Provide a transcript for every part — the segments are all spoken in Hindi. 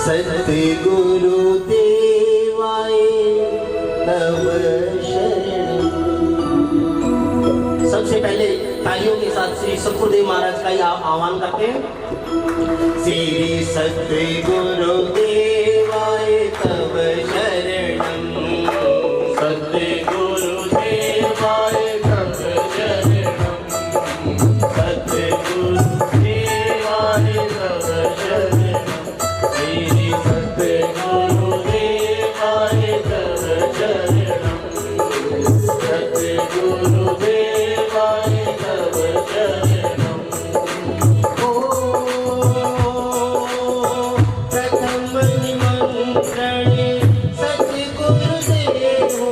सतगुरु देवाय तव शरण। सबसे पहले तालियों के साथ श्री सुखदेव महाराज का आह्वान करते हैं। श्री सतगुरु देवाय तव शरणम, सतगुरु देवाय तव शरणम, सतगुरु देवाय तव शरणम, श्री सतगुरु देवाय तव शरणम, सतगुरु देवाय तव शरणम। प्रथम निमंत्रणे सतगुरु देवो,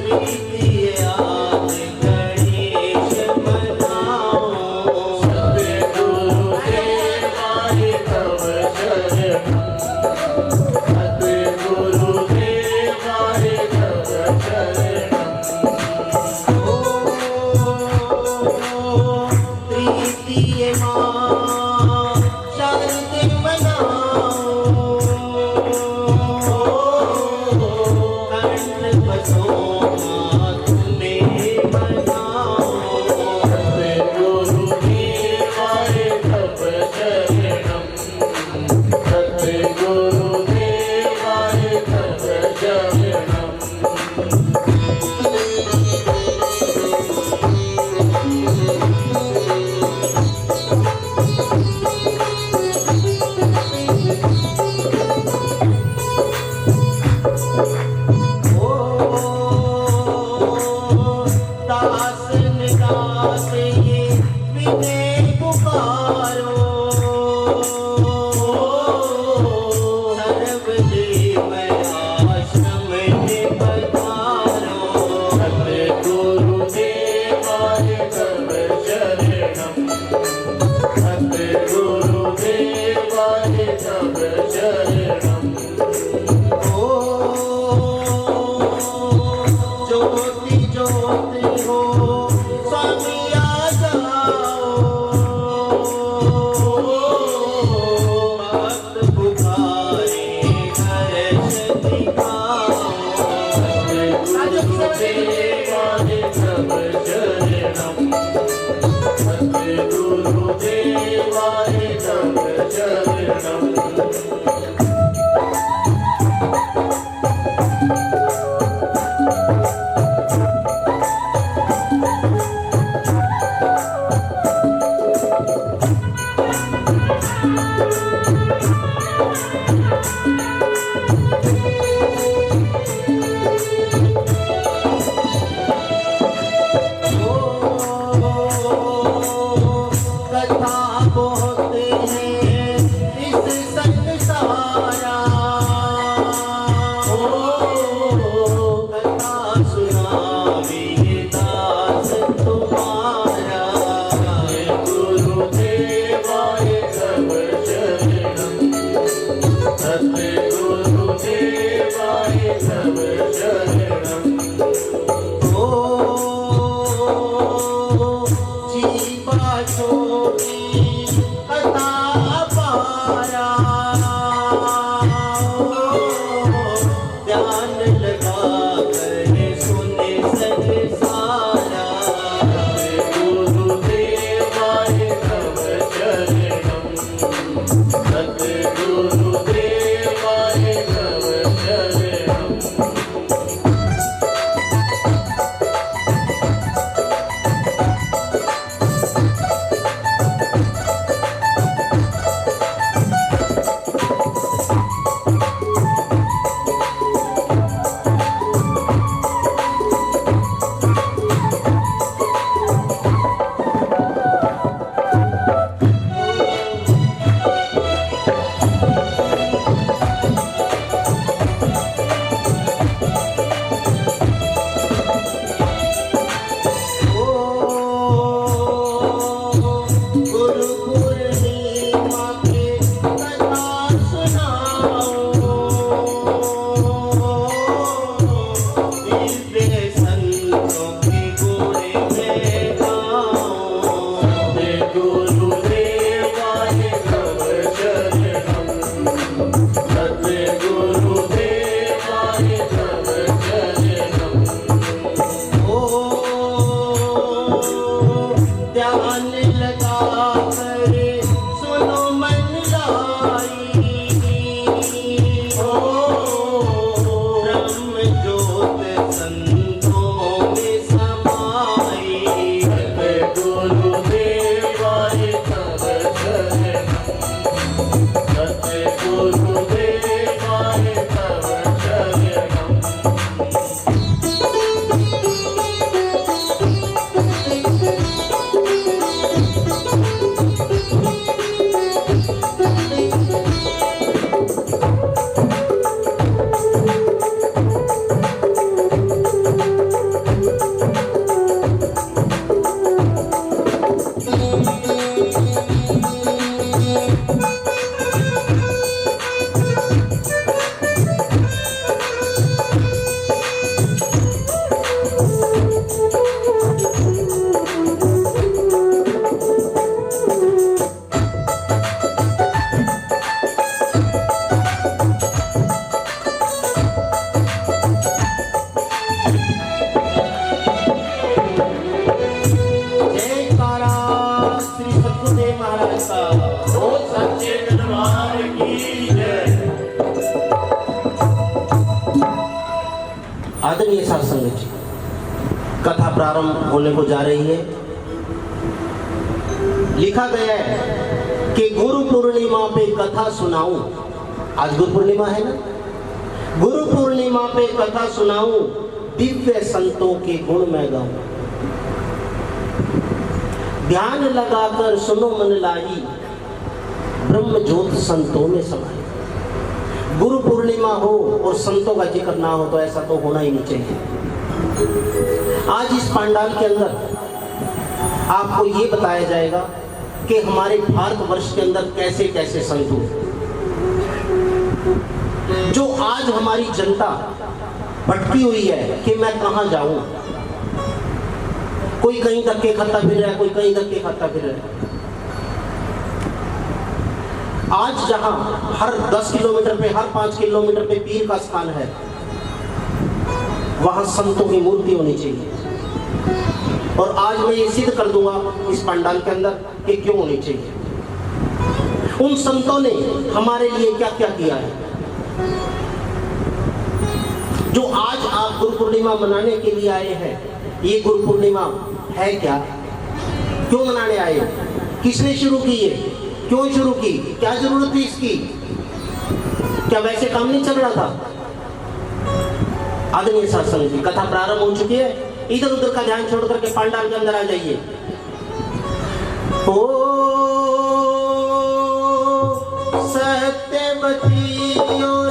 तृतीय आदि गणेश मनाओ, सतगुरु देवाय तव शरणम, सतगुरु देवाय तव शरणम। तृतीय मां शांति मनाओ, कंठ बसो मां तुम्हें मनाओ, सतगुरु देवाय तव शरणम, सतगुरु देवाय तव शरणम। दास निदास ये विनय पुकारो, सर्वदेव आश्रम में पधारो, सतगुरु देवाय तव शरणम, सतगुरु देवाय तव शरणम। ज्योति ज्योति हो स्वामी आ जाओ, भक्त पुकारे हर्ष दिखाओ, सतगुरु देवाय तव शरणम, सतगुरु देवाय तव शरणम। कथा बहुत है इस संसारा, कथा सुनावे दास तुम्हारा, गुरु देवाय तव शरणम, सतगुरु देवाय तव शरणम। जीवा छोटी कथा पारा, ध्यान लगा कर सुने संसारा, गुरु देवाय तव शरणम, सतगुरु देवाय तव शरणम। ध्यान लगा कर सुनो मन लाई, ओ ब्रह्म ज्योत संतों में समाई। गुरुदेव आए तब शरणम, गुरुदेव आए तब शरणम। जयकारा श्री सद्गुरुदेव महाराज का। ओ सच्चे दरबार की जय। आदरणीय साध संगत जी, कथा प्रारंभ होने को जा रही है। लिखा गया है कि गुरु पूर्णिमा पे कथा सुनाऊं। आज गुरु पूर्णिमा है ना। गुरु पूर्णिमा पे कथा सुनाऊं, दिव्य संतों के गुण मैं गाऊं। ध्यान लगाकर सुनो मन लाई, ब्रह्म ज्योत संतों में समाई। गुरु पूर्णिमा हो और संतों का जिक्र ना हो तो ऐसा तो होना ही नहीं चाहिए। आज इस पंडाल के अंदर आपको ये बताया जाएगा कि हमारे भारतवर्ष के अंदर कैसे कैसे संत हुए, जो आज हमारी जनता भटकी हुई है कि मैं कहां जाऊं। कोई कहीं धक्के खाता फिर रहा है, कोई कहीं धक्के खाता फिर रहा है। आज जहां हर 10 किलोमीटर पे, हर 5 किलोमीटर पे पीर का स्थान है, वहां संतों की मूर्ति होनी चाहिए। और आज मैं ये सिद्ध कर दूंगा इस पंडाल के अंदर कि क्यों होनी चाहिए। उन संतों ने हमारे लिए क्या क्या किया है। जो आज आप गुरु पूर्णिमा मनाने के लिए आए हैं, ये गुरु पूर्णिमा है क्या, क्यों मनाने आए, किसने शुरू की है, क्यों शुरू की, क्या जरूरत थी इसकी, क्या वैसे काम नहीं चल रहा था। आदरणीय साध संगत जी, कथा प्रारंभ हो चुकी है। इधर उधर का ध्यान छोड़ करके पंडाल के अंदर आ जाइए। ओ सत्यवती और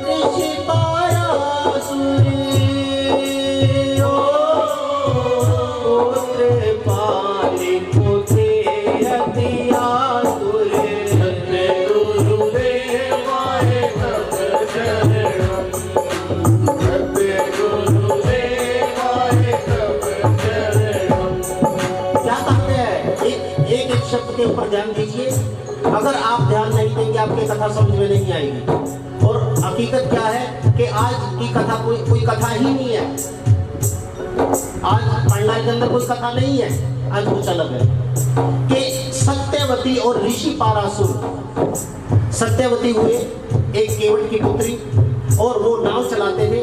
ऋषि पारासुरी, पानी पुथे अतियातुरे। गुरुदेव आए तब शरणम, गुरुदेव आए तब शरणम। क्या कहते हैं, एक शब्द के ऊपर ध्यान दीजिए। अगर आप ध्यान नहीं देंगे आपकी कथा समझ में नहीं आएगी। और हकीकत क्या है कि आज की कथा कोई कथा ही नहीं है। आज पंडाल के अंदर कोई कथा नहीं है, आज कुछ अलग है कि सत्यवती और ऋषि पारासुर। सत्यवती हुए एक केवट की पुत्री और वो नाव चलाते थे।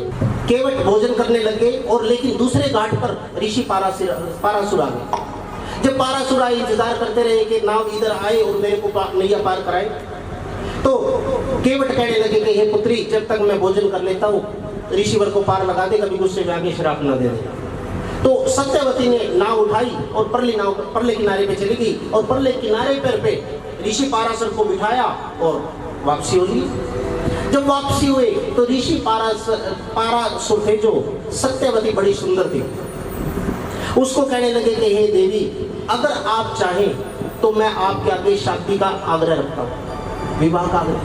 केवट भोजन करने लगे और लेकिन दूसरे घाट पर ऋषि पारासुर आ गए। जब पारासुर आए, इंतजार करते रहे कि नाव इधर आए और मेरे को नैया पार कराए। तो केवट कहने लगे कि हे पुत्री, जब तक मैं भोजन कर लेता हूँ ऋषिवर को पार लगा दे, कभी गुस्से में आगे श्राप न दे दे। तो सत्यवती ने नाव उठाई और परले किनारे पे चली गई और परले किनारे पे ऋषि पारासुर को बिठाया और वापसी हो गई। जब वापसी हुए तो ऋषि पारासुर थे जो सत्यवती बड़ी सुंदर थी, उसको कहने लगे कि हे देवी, अगर आप चाहें तो मैं आपके आगे शादी का आग्रह रखता हूँ, विवाह का आग्रह।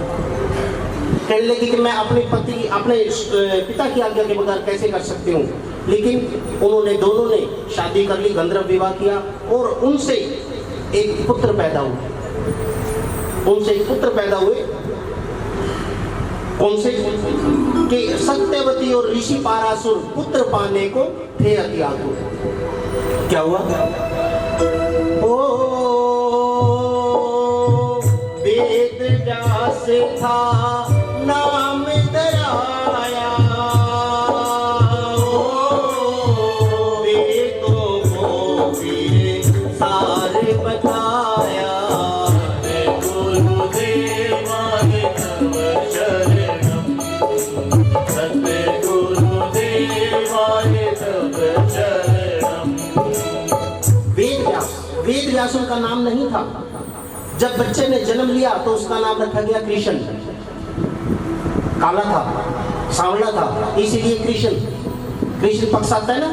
कहने लगे कि मैं अपने पिता की आज्ञा के बगैर कैसे कर सकती हूँ। लेकिन उन्होंने दोनों ने शादी कर ली, गंधर्व विवाह किया और उनसे एक पुत्र पैदा हुए। कौन से? कि सत्यवती और ऋषि पारासुर पुत्र पाने को थे अति आतुर। क्या हुआ? ओ बताया। गुरुदेवाय तव शरणम, सद्गुरुदेवाय तव शरणम। वेद व्यास उनका नाम नहीं था। जब बच्चे ने जन्म लिया तो उसका नाम रखा गया कृष्ण। काला था, सांवला था, इसीलिए कृष्ण पक्ष आता है ना,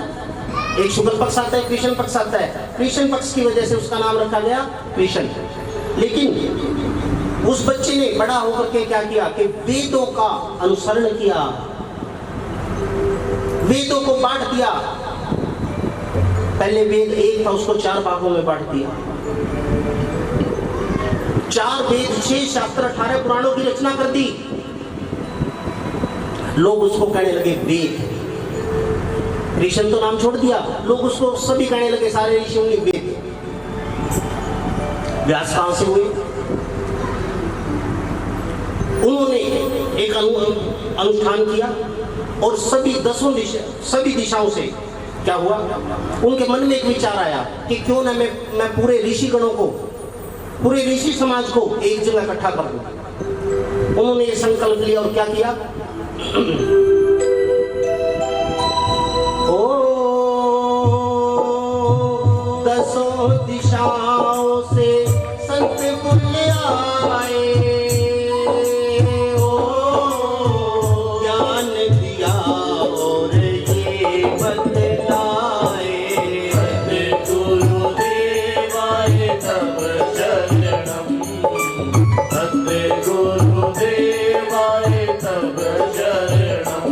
एक शुक्ल पक्ष आता है, कृष्ण पक्ष आता है। कृष्ण पक्ष की वजह से उसका नाम रखा गया कृष्ण। लेकिन उस बच्चे ने बड़ा होकर के क्या किया कि वेदों का अनुसरण किया, वेदों को बांट दिया। पहले वेद एक था, उसको 4 भागों में बांट दिया। 4 वेद, 6 शास्त्र, 18 पुराणों की रचना कर दी। लोग उसको कहने लगे वेद। ऋषि तो नाम छोड़ दिया, लोग उसको सभी कहने लगे, सारे ऋषि होंगे वेद। व्यास कहां से हुए? उन्होंने एक अनुष्ठान किया और सभी दिशाओं से क्या हुआ, उनके मन में एक विचार आया कि क्यों ना मैं पूरे ऋषिगणों को, पूरे ऋषि समाज को एक जगह इकट्ठा कर दूं। उन्होंने ये संकल्प लिया और क्या किया, ओ 10 दिशाओं से संत बुल आए, ओ ज्ञान दिया और ये बतलाए। गुरुदेवाय तव शरणम, गुरुदेवाय तव शरणम।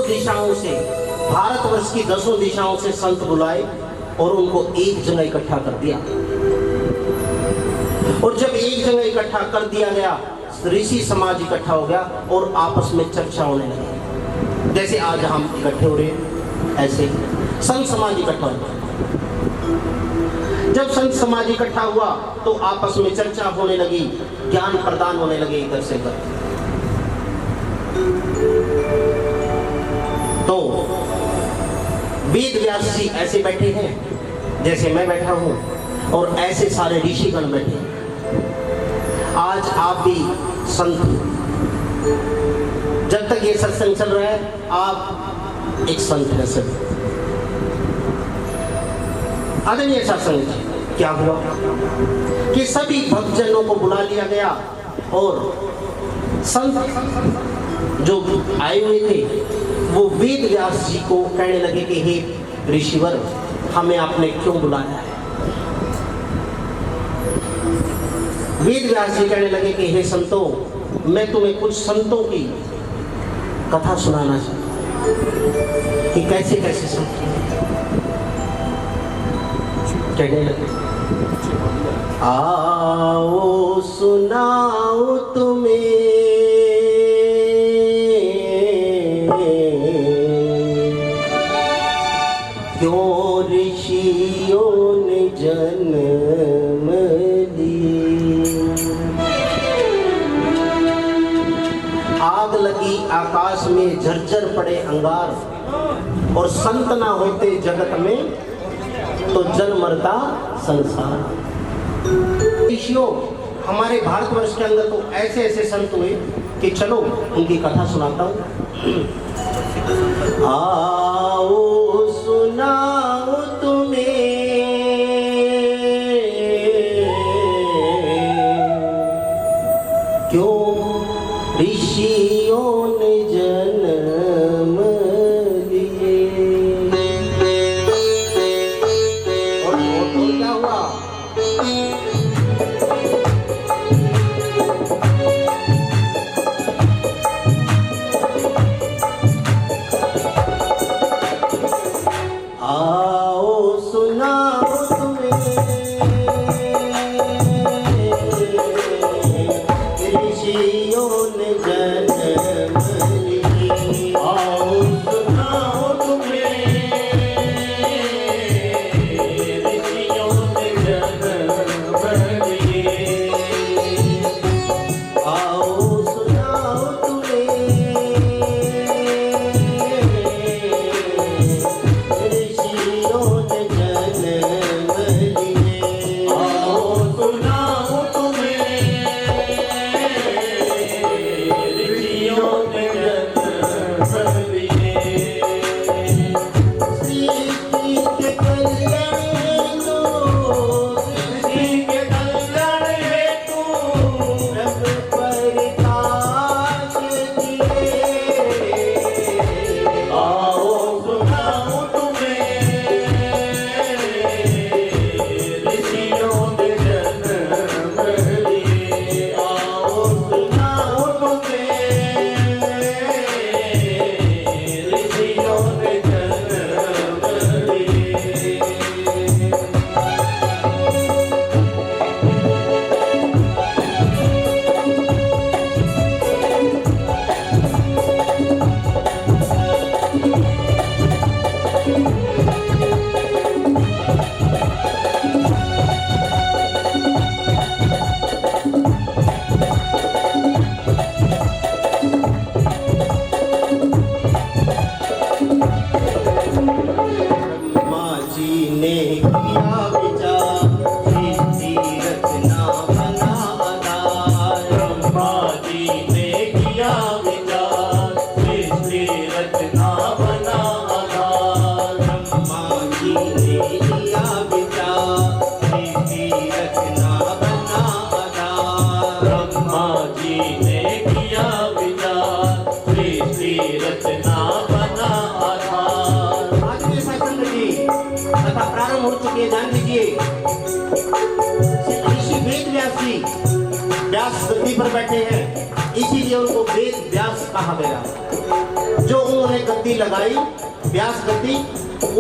दिशाओं से, भारतवर्ष की 10 दिशाओं से संत बुलाए और उनको एक जगह इकट्ठा कर दिया। और जब एक जगह इकट्ठा कर दिया गया, ऋषि समाज इकट्ठा हो गया और आपस में चर्चा होने लगी। जैसे आज हम इकट्ठे हो रहे हैं, ऐसे संत समाज इकट्ठा हुआ। जब संत समाज इकट्ठा हुआ तो आपस में चर्चा होने लगी, ज्ञान प्रदान होने लगे इधर से उधर। तो वेद व्यास जी ऐसे बैठे हैं जैसे मैं बैठा हूं, और ऐसे सारे ऋषिगण बैठे हैं। आज आप भी संत, जब तक ये सत्संग चल रहा है आप एक संत हैं सर। आदरणीय सत्संग क्या हुआ कि सभी भक्तजनों को बुला लिया गया और संत जो आए हुए थे वो वेद व्यास जी को कहने लगे कि हे ऋषिवर, हमें आपने क्यों बुलाया है। वेद व्यास जी कहने लगे कि हे संतों, मैं तुम्हें कुछ संतों की कथा सुनाना चाहता हूं कि कैसे कैसे संत कहने लगे, आओ सुनाओ तुम्हें क्यों ऋषियों ने जन्म लिया। आग लगी आकाश में, झरझर पड़े अंगार, और संत ना होते जगत में तो जल मरता संसार। ऋषियों, हमारे भारतवर्ष के अंदर तो ऐसे ऐसे संत हुए कि चलो उनकी कथा सुनाता हूँ। आओ सुनाओ तुम्हें क्यों ऋषियों ने जन्म लिए। और क्या हुआ, आओ सुनाओ तुम्हें ऋषियों ने जन्म व्यास कहा गया। जो उन्होंने गद्दी लगाई, व्यास गद्दी,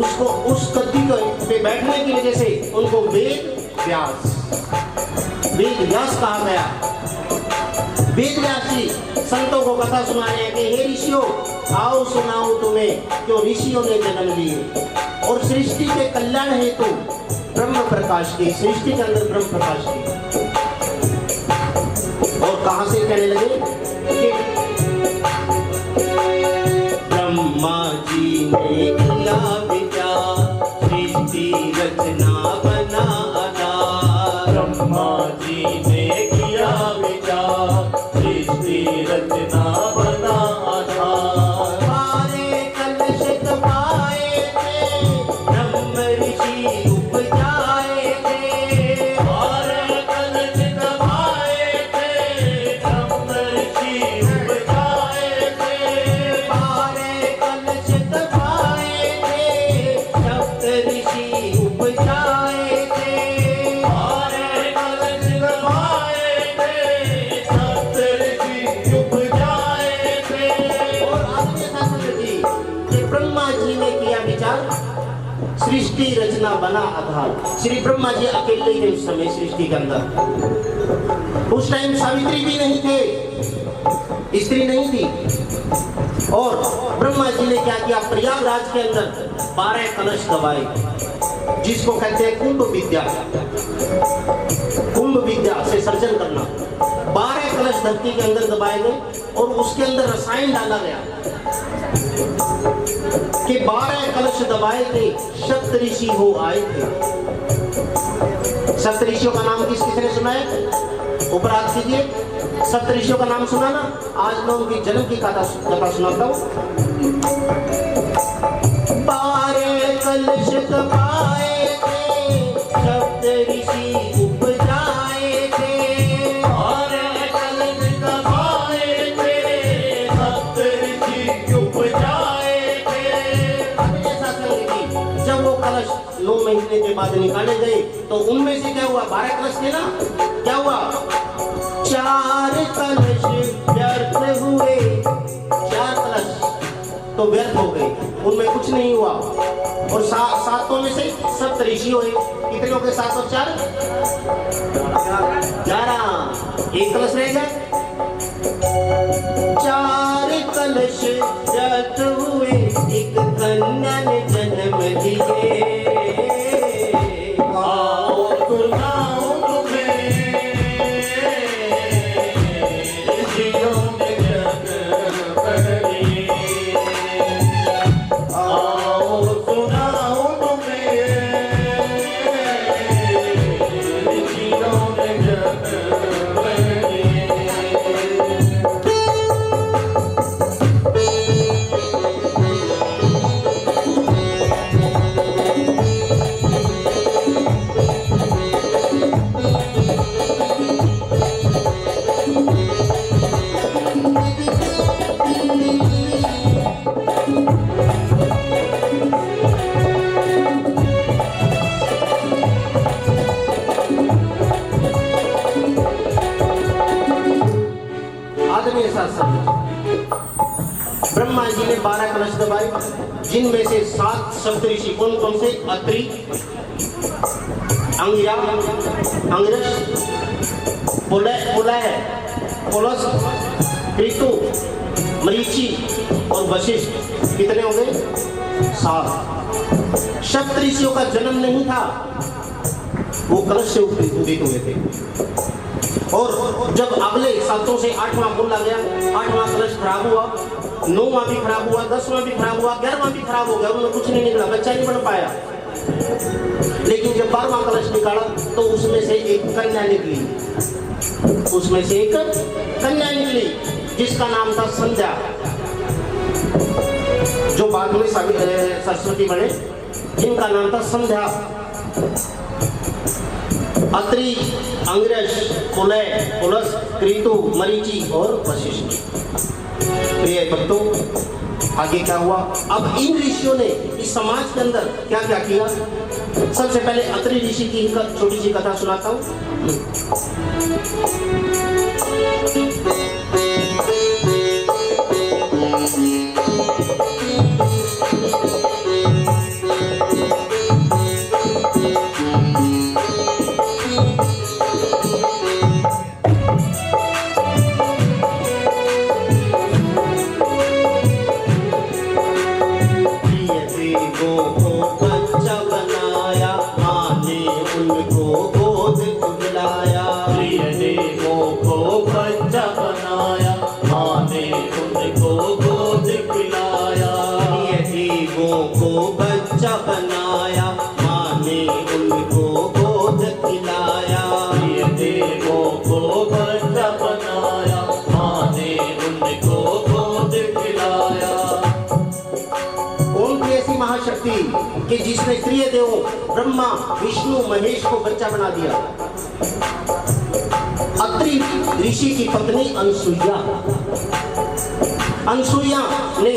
उसको उस गद्दी पे बैठने की वजह से उनको वेद व्यास कहा गया। वेद व्यास जी संतों को कथा सुनाए कि हे ऋषियों, आओ सुनाओ तुम्हें क्यों ऋषियों ने जन्म लिए। और सृष्टि के कल्याण हेतु ब्रह्म प्रकाश की, सृष्टि के अंदर ब्रह्म प्रकाश की। और कहां से कहने लगे कि ब्रह्मा जी ने किया विचार, सृष्टि रचना बना आधार। ब्रह्मा जी ने किया विचार, सृष्टि रचना बना आधार। बारे कलश दबाए थे, ब्रह्म ऋषि उपजाए थे। बारे कलश दबाए थे, ब्रह्म ऋषि उपजाए थे। बारे कलश दबाए थे, सप्त ऋषि उपजाए थे। बारे कलश दबाए थे, सप्त ऋषि उपजाए थे। और आगे शास्त्र जी कि ब्रह्मा जी ने किया विचार, सृष्टि रचना बना आधार। श्री ब्रह्मा जी अकेले थे उस समय सृष्टि के अंदर। उस टाइम सावित्री भी नहीं थे, स्त्री नहीं थी। और ब्रह्मा जी ने क्या किया, प्रयागराज के अंदर 12 कलश दबाए, जिसको कहते हैं कुंभ विद्या। कुंभ विद्या से सर्जन करना। 12 कलश धरती के अंदर दबाए गए और उसके अंदर रसायन डाला गया कि 12 कलश दबाए थे, सप्त ऋषि हो आए थे। सप्त ऋषियों का नाम किसने सुना है? उपराध कीजिए। सप्त ऋषियों का नाम सुना ना? आज मैं उनकी जन्म की कथा सुनाता हूँ। 12 कलश दबाए थे, सप्त ऋषि उपजाए थे। बारे कलश दबाए थे, सप्त ऋषि उपजाए थे। जब वो कलश 9 महीने के बाद निकाले गए तो उनमें से क्या हुआ? 12 कलश थे ना, क्या हुआ? 4 कलश व्यर्थ हुए। 4 कलश तो व्यर्थ हो गए, उनमें कुछ नहीं हुआ। और सातों में से सप्त ऋषि हुए। कितने हो गए? 7 और 4 11। एक कलश रह गया। 4 कलश व्यर्थ हुए, एक कन्या ने जन्म दिए। आओ सुनाओ तुम्हें, ऋषियों ने जन्म दिए। आओ सुनाओ तुम्हें, ऋषियों ने जन्म दिए। आदरणीय शास्त्र, ब्रह्मा जी ने 12 कलश दबाए, जिनमें से 7 सप्त ऋषि। कौन कौन से? अत्रि, अंगिरा, अंगिरस, पुलह, पुलस्त्य, कृतु, मरीचि और वशिष्ठ। कितने हो गए? 7। सप्त ऋषियों का जन्म नहीं था, वो कलश से उदित हुए थे। और जब अगले 7 से 8वां बोला गया, 8वां कलश खराब हुआ, 9वां भी खराब हुआ, 10वां भी खराब हुआ, 11वां भी खराब हो गया, उनमें कुछ नहीं निकला, बच्चा नहीं बन पाया। लेकिन जब 12वां कलश निकाला तो उसमें से एक कन्या निकली, उसमें से एक कन्या निकली जिसका नाम था संध्या, जो बाद में सरस्वती बने, जिनका नाम था संध्या। अत्रि, अंगिरस, पुलह, पुलस्त्य, कृतु, मरीचि और वशिष्ठ। प्रिय भक्तों, आगे क्या हुआ? अब इन ऋषियों ने इस समाज के अंदर क्या क्या किया? सबसे पहले अत्रि ऋषि की छोटी सी कथा सुनाता हूँ। थी कि जिसने त्रिदेव ब्रह्मा विष्णु महेश को बच्चा बना दिया। अत्रि ऋषि की पत्नी अनसुईया ने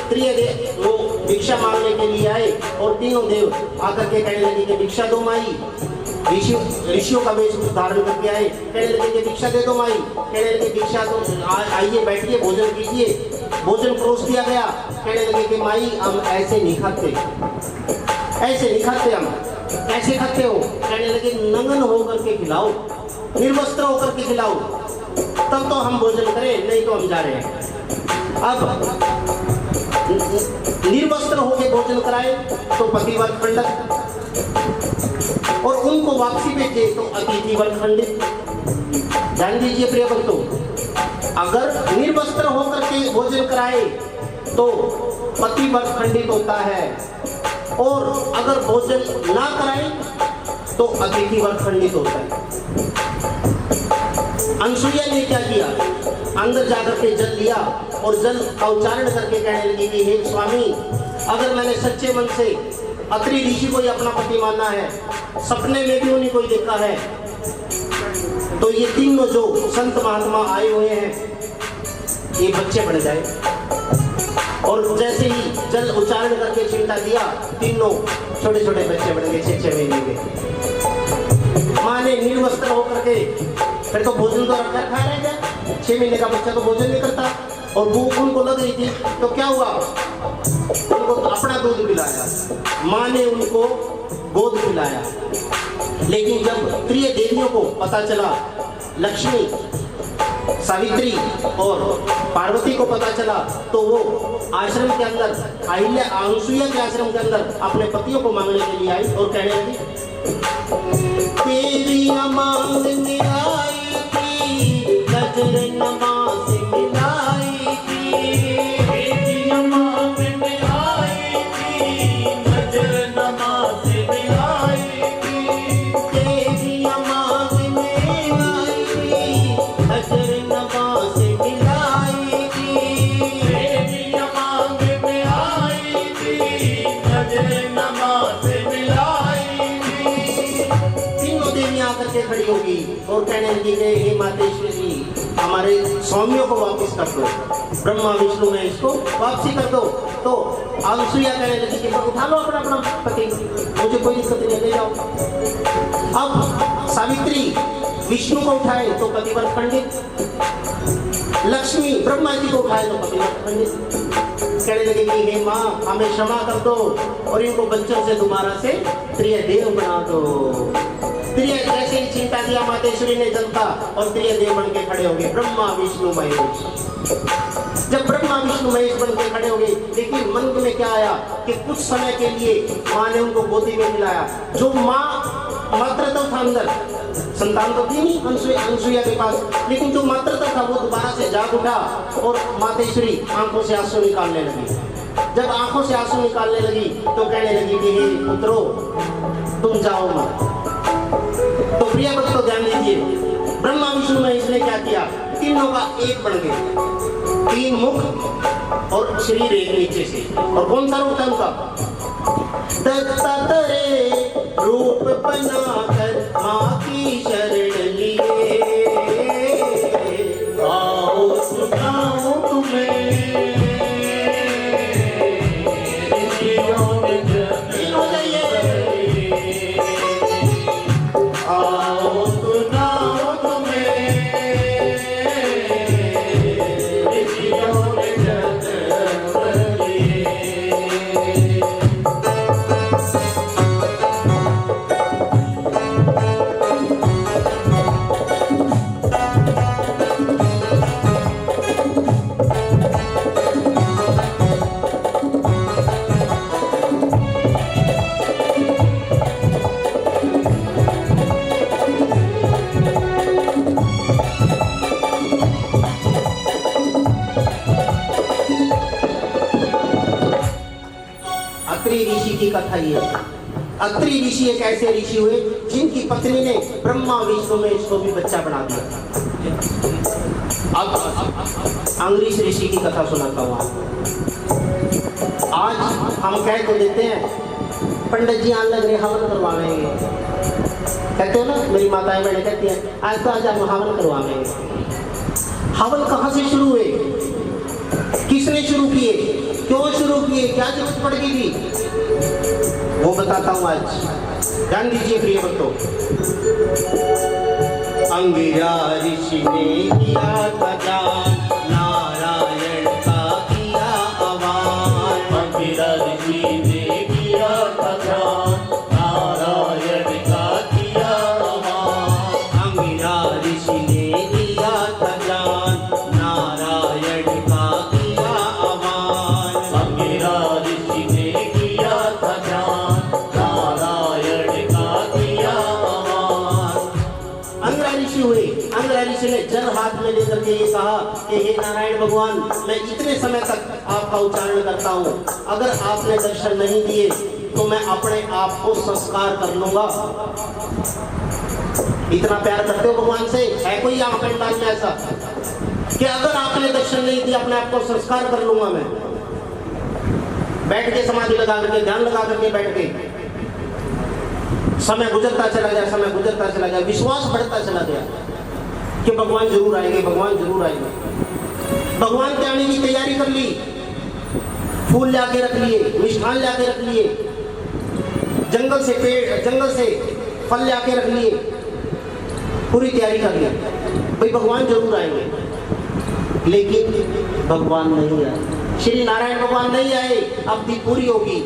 त्रिदेव वो भिक्षा मांगने के लिए आए और तीनों देव आकर के कहने लगे कि भिक्षा दो माई। ऋषियों का वेश धारण करके आए, कहने लगे कि भिक्षा दे दो माई। कहने लगे भिक्षा दो, आइए बैठिए भोजन कीजिए। भोजन परोस दिया गया। कहने लगे कि माई हम ऐसे नहीं खाते हम। कैसे खाते हो? कहने लगे नंगन होकर के खिलाओ, निर्वस्त्र होकर के खिलाओ, तब तो हम भोजन करें, नहीं तो हम जा रहे हैं। अब निर्वस्त्र होकर भोजन कराए तो पतिव्रत खंडक, और उनको वापसी भेजे तो अतिथि वर्ग खंडित। ध्यान दीजिए प्रिय भक्तों, अगर निर्वस्त्र होकर के भोजन कराए तो पति वर्ग खंडित होता है, और अगर भोजन ना कराए तो अतिथि वर्ग खंडित होता है। अनसुईया ने क्या किया? अंदर जाकर के जल लिया और जल का उच्चारण करके कहने लगी कि हे स्वामी, अगर मैंने सच्चे मन से अत्रि ऋषि को ही अपना पति माना है, सपने में भी उन्हीं को ही देखा है, तो ये तीनों जो संत महात्मा आए हुए हैं ये बच्चे बन जाए। और जैसे ही जल उच्चारण करके चिंता दिया, तीनों छोटे छोटे बच्चे बन गए 6-6 महीने के। माँ ने निर्वस्त्र होकर के, फिर तो भोजन तो रखा खा रह गया, 6 महीने का बच्चा तो भोजन नहीं करता, और भूख उनको लग रही थी, तो क्या हुआ? उनको तो अपना दूध पिलाया, माँ ने उनको गोद पिलाया। लेकिन जब प्रिय देवियों को पता चला, लक्ष्मी, सावित्री और पार्वती को पता चला, तो वो आश्रम के अंदर, अहिल्या अनसुईया के आश्रम के अंदर अपने पतियों को मांगने के लिए आई और कहने लगी, तेरियां मांगने आई थी, नजर नमाज मिलाई थी। तेरियां मांगने आई थी, नजर नमाज मिलाई थी। तेरियां मांगने आई थी, नजर नमाज मिलाई थी। तेरियां मांगने आई थी, नजर नमाज मिलाई थी। तीनों देवियां आकर के खड़ी होगी और कहने लगी कि हे मातेश्वरी, हमारे स्वामियों को वापस कर दो, ब्रह्मा विष्णु में इसको वापसी कर दो। तो अनसुईया कहने लगी कि उठा लो अपना पति, मुझे कोई दिक्कत नहीं, ले जाओ। अब सावित्री विष्णु को उठाए तो पतिव्रत खंडित, लक्ष्मी ब्रह्मा जी को उठाए तो पतिव्रत खंडित। कहने लगे कि हे माँ, हमें क्षमा कर दो और इनको बच्चों से दोबारा से त्रिदेव बना दो। जैसे ही चिंता किया मातेश्वरी ने जनता, और त्रिदेव बन के खड़े हो गए, ब्रह्मा विष्णु महेश। जब ब्रह्मा विष्णु महेश बन के खड़े हो गए, लेकिन मन में क्या आया कि कुछ समय के लिए माँ ने उनको गोदी में खिलाया। जो माँ मातृत्व था अंदर, संतान तो थी नहीं अनसुईया के पास, लेकिन जो मातृत्व था वो दोबारा से जाग उठा और मातेश्वरी आंखों से आंसू निकालने लगी। जब आंखों से आंसू निकालने लगी तो कहने लगी कि हे पुत्रो, तुम जाओ मत। तो प्रिय भक्तों ध्यान दीजिए, ब्रह्मा विष्णु महेश ने क्या किया? तीनों का एक बन गए, 3 मुख और शरीर एक नीचे से। और कौन सा रूप था उनका? दत्तात्रेय रूप बनाकर माँ की शरण लिए, आओ सुनाओ तुम्हें की कथा ये है। अत्रि ऋषि एक ऐसे ऋषि हुए जिनकी पत्नी ने ब्रह्मा विष्णु में इसको भी बच्चा बना दिया। अब अंगरीश ऋषि की कथा सुनाता हूँ आपको। आज हम कह तो देते हैं पंडित जी आने लग रहे हवन करवाएंगे, कहते हो ना, मेरी माताएं बहनें कहती हैं आज तो आज हम हवन करवाएंगे। हवन कहाँ से शुरू हुए, किसने शुरू किए, क्यों शुरू किए, क्या जरूरत पड़ गई थी, वो बताता हूँ आज। ध्यान दीजिए प्रिय भक्तों। अंगिरा ऋषि ने किया था जान, नारायण का किया आह्वान। अंगिरा ऋषि ने किया था ध्यान, नारायण का किया आह्वान। अंगिरा ऋषि ने किया था जान, नारायण का किया आह्वान। अंगिरा ऋषि ने किया था ध्यान, नारायण का किया आह्वान। अंगिरा ऋषि हुए। अंगिरा ऋषि ने जल हाथ में लेकर के ये कहा कि हे नारायण भगवान, मैं इतने समय तक आपका उच्चारण करता हूँ, अगर आपने दर्शन नहीं दिए तो मैं अपने आप को संस्कार कर लूंगा। इतना प्यार करते हो भगवान से? है कोई यहाँ पंडाल में ऐसा कि अगर आपने दर्शन नहीं दिया अपने आप को संस्कार कर लूंगा मैं? बैठ के समाधि लगा करके, ध्यान लगा करके बैठ के समय गुजरता चला गया, समय गुजरता चला गया, विश्वास बढ़ता चला गया कि भगवान जरूर आएंगे, भगवान जरूर आएंगे। भगवान के आने की तैयारी कर ली, फूल लाके रख लिए, मिष्ठान लाके रख लिए, जंगल से पेड़, जंगल से फल लाके रख लिए, पूरी तैयारी कर ली, भाई भगवान जरूर आएंगे। लेकिन भगवान नहीं आए, श्री नारायण भगवान नहीं आए। अवधि पूरी होगी,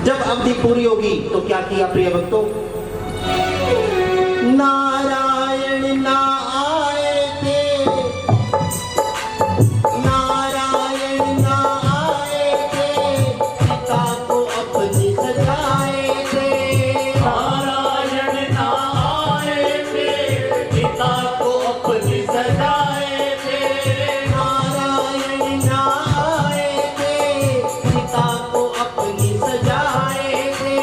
जब अवधि पूरी होगी तो क्या किया प्रिय भक्तों? नारायण ना आए थे, नारायण ना आए थे, पिता को अपनी सजाए थे। नारायण ना आए थे, पिता को अपनी सजाए थे। नारायण ना आए थे, पिता को अपनी सजाए थे।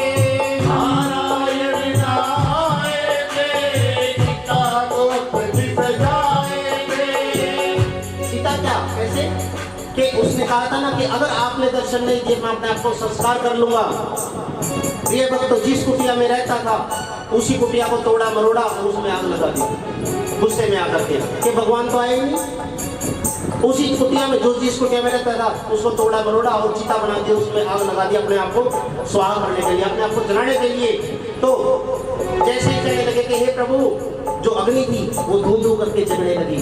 नारायण ना आए थे, पिता को अपनी सजाए थे। सीता क्या, कैसे कि उसने कहा था ना कि अगर आपने दर्शन नहीं दिए मैं अपने आप को संस्कार कर लूंगा। प्रिय भक्तों, जिस कुटिया में रहता था उसी कुटिया को तोड़ा मरोड़ा और उसमें आग लगा दी, गुस्से में आकर के कि भगवान तो आए नहीं। उसी कुटिया में जो जिस कुटिया में रहता था उसको तोड़ा मरोड़ा और चिता बना दिया, उसमें आग लगा दिया अपने आप को स्वाहा करने के लिए, अपने आप को जलाने के लिए। तो जैसे ही कहने लगे कि हे प्रभु, जो अग्नि थी वो धू धू करके जलने लगी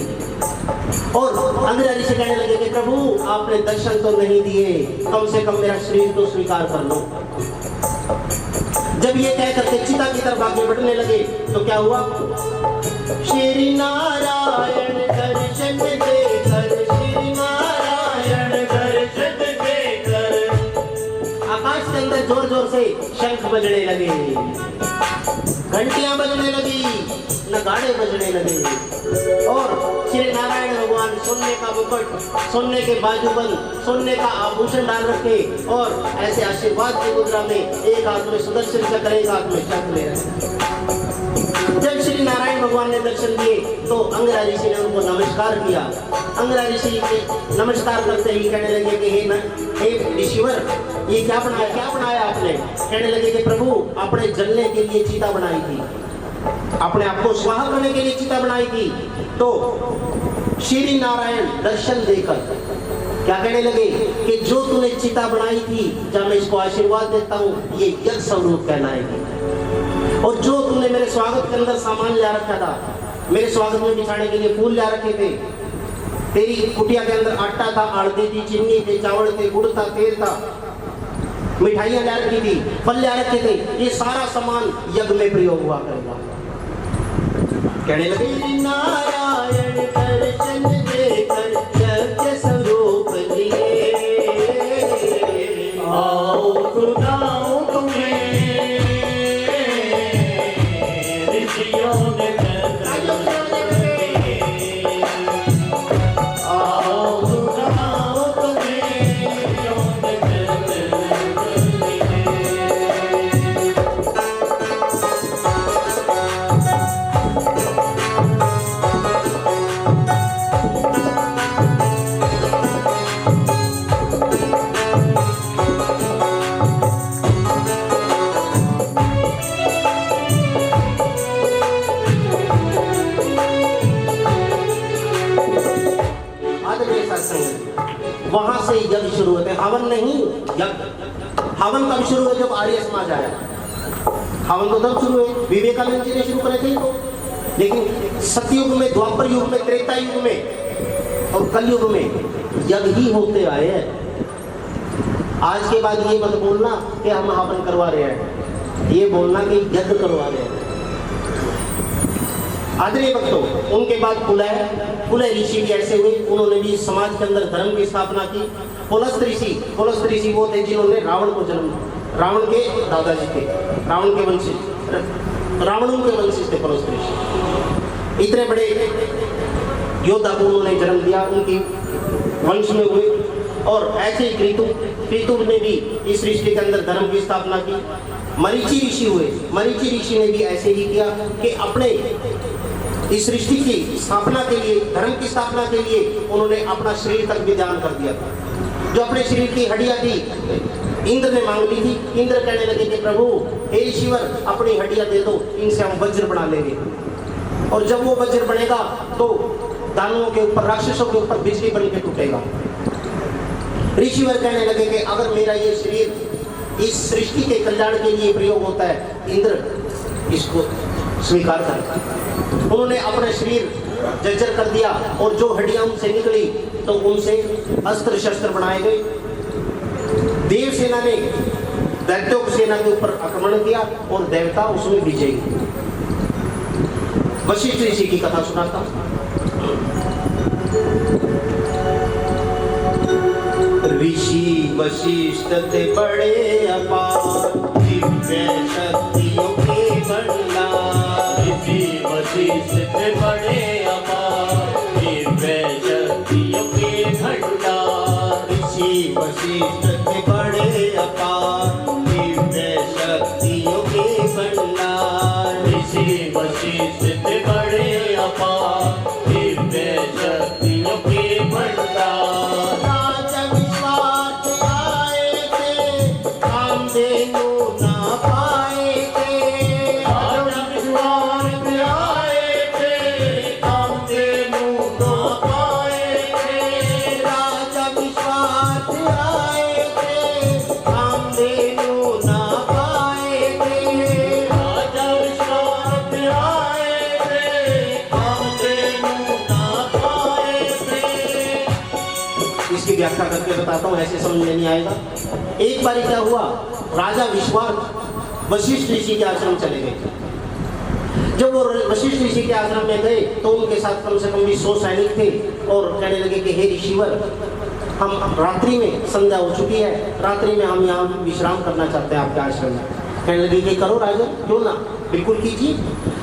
और अंगिरा ऋषि कहने लगे कि प्रभु आपने दर्शन तो नहीं दिए, कम से कम मेरा शरीर तो स्वीकार कर लो। जब ये कह करके चिता की तरफ आगे बढ़ने लगे तो क्या हुआ? श्री नारायण दर्शन देकर, श्री नारायण दर्शन देकर आकाश के अंदर जोर जोर से शंख बजने लगे, घंटियां बजने लगी, नगाड़े बजने लगे और श्री नारायण भगवान सोने का मुकुट, सोने के बाजूबंद, सोने का आभूषण डाल रखे और ऐसे आशीर्वाद की मुद्रा में एक हाथ में सुदर्शन चक्र, एक हाथ में शंख ले रहे। जब श्री नारायण भगवान ने दर्शन दिए तो अंगिरा ऋषि ने उनको नमस्कार किया। अंगिरा ऋषि ने नमस्कार करते ही कहने लगे कि हे ऋषिवर, ये क्या बनाया आपने? कहने लगे कि प्रभु आपने जलने के लिए चिता बनाई थी, अपने आप को स्वाहा करने के लिए चिता बनाई थी। तो श्री नारायण दर्शन देकर क्या कहने लगे कि जो तूने चिता बनाई थी, जब मैं इसको आशीर्वाद देता हूँ ये यज्ञ स्वरूप कहलाएगी, और जो तूने मेरे स्वागत के अंदर सामान ला रखा था, मेरे स्वागत में बिछाने के लिए फूल ला रखे थे, तेरी कुटिया के अंदर आटा था, हल्दी थी, चीनी थे, चावल थे, गुड़ था, तेल था, मिठाइयां ला रखी थी, फल ला रखे थे, ये सारा सामान यज्ञ में प्रयोग हुआ करेगा। कहने लगे नारायण दर्शन देकर यज्ञ स्वरूप लिए, आओ सुनाओ तुम्हें ऋषियों ने आओ सुनाओ तुम्हें ऋषियों ने वहां से यज्ञ शुरू होते हैं, हवन नहीं यज्ञ। हवन कब शुरू हुआ? जब आर्य समाज आया। हवन तो तब शुरू हुए, विवेकानंद जी ने शुरू करे थे इनको। लेकिन सतयुग में, द्वापर युग में, त्रेता युग में और कलयुग में यज्ञ ही होते आए हैं। आज के बाद ये मत बोलना कि हम हवन करवा रहे हैं, ये बोलना कि यज्ञ करवा रहे हैं। आदरणीय भक्तों, उनके बाद पुलह ऋषि भी ऐसे हुए, उन्होंने भी समाज के अंदर धर्म की स्थापना की। पुलस्त्य ऋषि वो थे जिन्होंने रावण को जन्म, रावण के दादाजी थे, रावण के वंशिज थे पुलस्त्य ऋषि। इतने बड़े योद्धा को उन्होंने जन्म दिया, उनकी वंश में हुए। और ऐसे ही कृतु ने भी इस सृष्टि के अंदर धर्म की स्थापना की। मरीचि ऋषि हुए, मरीचि ऋषि ने भी ऐसे ही किया कि अपने इस सृष्टि की स्थापना के लिए, धर्म की स्थापना के लिए उन्होंने अपना शरीर तक भी दान कर दिया था। जो अपने शरीर की हड्डियां थी इंद्र ने मांग ली थी। इंद्र कहने लगे कि प्रभु हे ईश्वर, अपनी हड्डियां दे दो, इनसे हम वज्र बना लेंगे। और जब वो वज्र बनेगा तो दानवों के ऊपर, राक्षसों के ऊपर बिजली बन के टूटेगा। ऋषिवर कहने लगे कि अगर मेरा ये शरीर इस सृष्टि के कल्याण के लिए प्रयोग होता है, इंद्र इसको स्वीकार कर। उन्होंने अपना शरीर जर्जर कर दिया और जो हड्डियां उनसे निकली तो उनसे अस्त्र शस्त्र बनाए गए। देव सेना ने दैत्यों की सेना के ऊपर आक्रमण किया और देवता उसमें विजयी। वशिष्ठ ऋषि की कथा सुनाता हूं। ऋषि वशिष्ठ थे बड़े अपार, दिव्य शक्तियों के भंडार। ऋषि वशिष्ठ थे बड़े अपार, दिव्य शक्तियों के भंडार। ऋषि वशिष्ठ थे बड़े अपार, दिव्य शक्तियों के भंडार। ऋषि वशिष्ठ थे बड़े अपार, दिव्य शक्तियों के भंडार। राजा विश्वास आए थे, कामधेनु ना पाए थे। राजा विश्वास आए थे, कामधेनु ना पाए थे। राजा विश्वास आए थे, कामधेनु ना पाए थे। राजा विश्वास आए थे, कामधेनु ना पाए थे। इसकी व्याख्या करके बताता हूँ, ऐसे समझ में नहीं आएगा। एक बार क्या हुआ, राजा विश्वास वशिष्ठ ऋषि के आश्रम चले गए। जब वो वशिष्ठ ऋषि के आश्रम में गए तो उनके साथ कम से कम भी 100 सैनिक थे और कहने लगे कि हे ऋषिवर, हम रात्रि में, संध्या हो चुकी है, रात्रि में हम यहाँ विश्राम करना चाहते हैं आपके आश्रम में। कहने लगे कि करो राजा, क्यों ना, बिल्कुल कीजिए।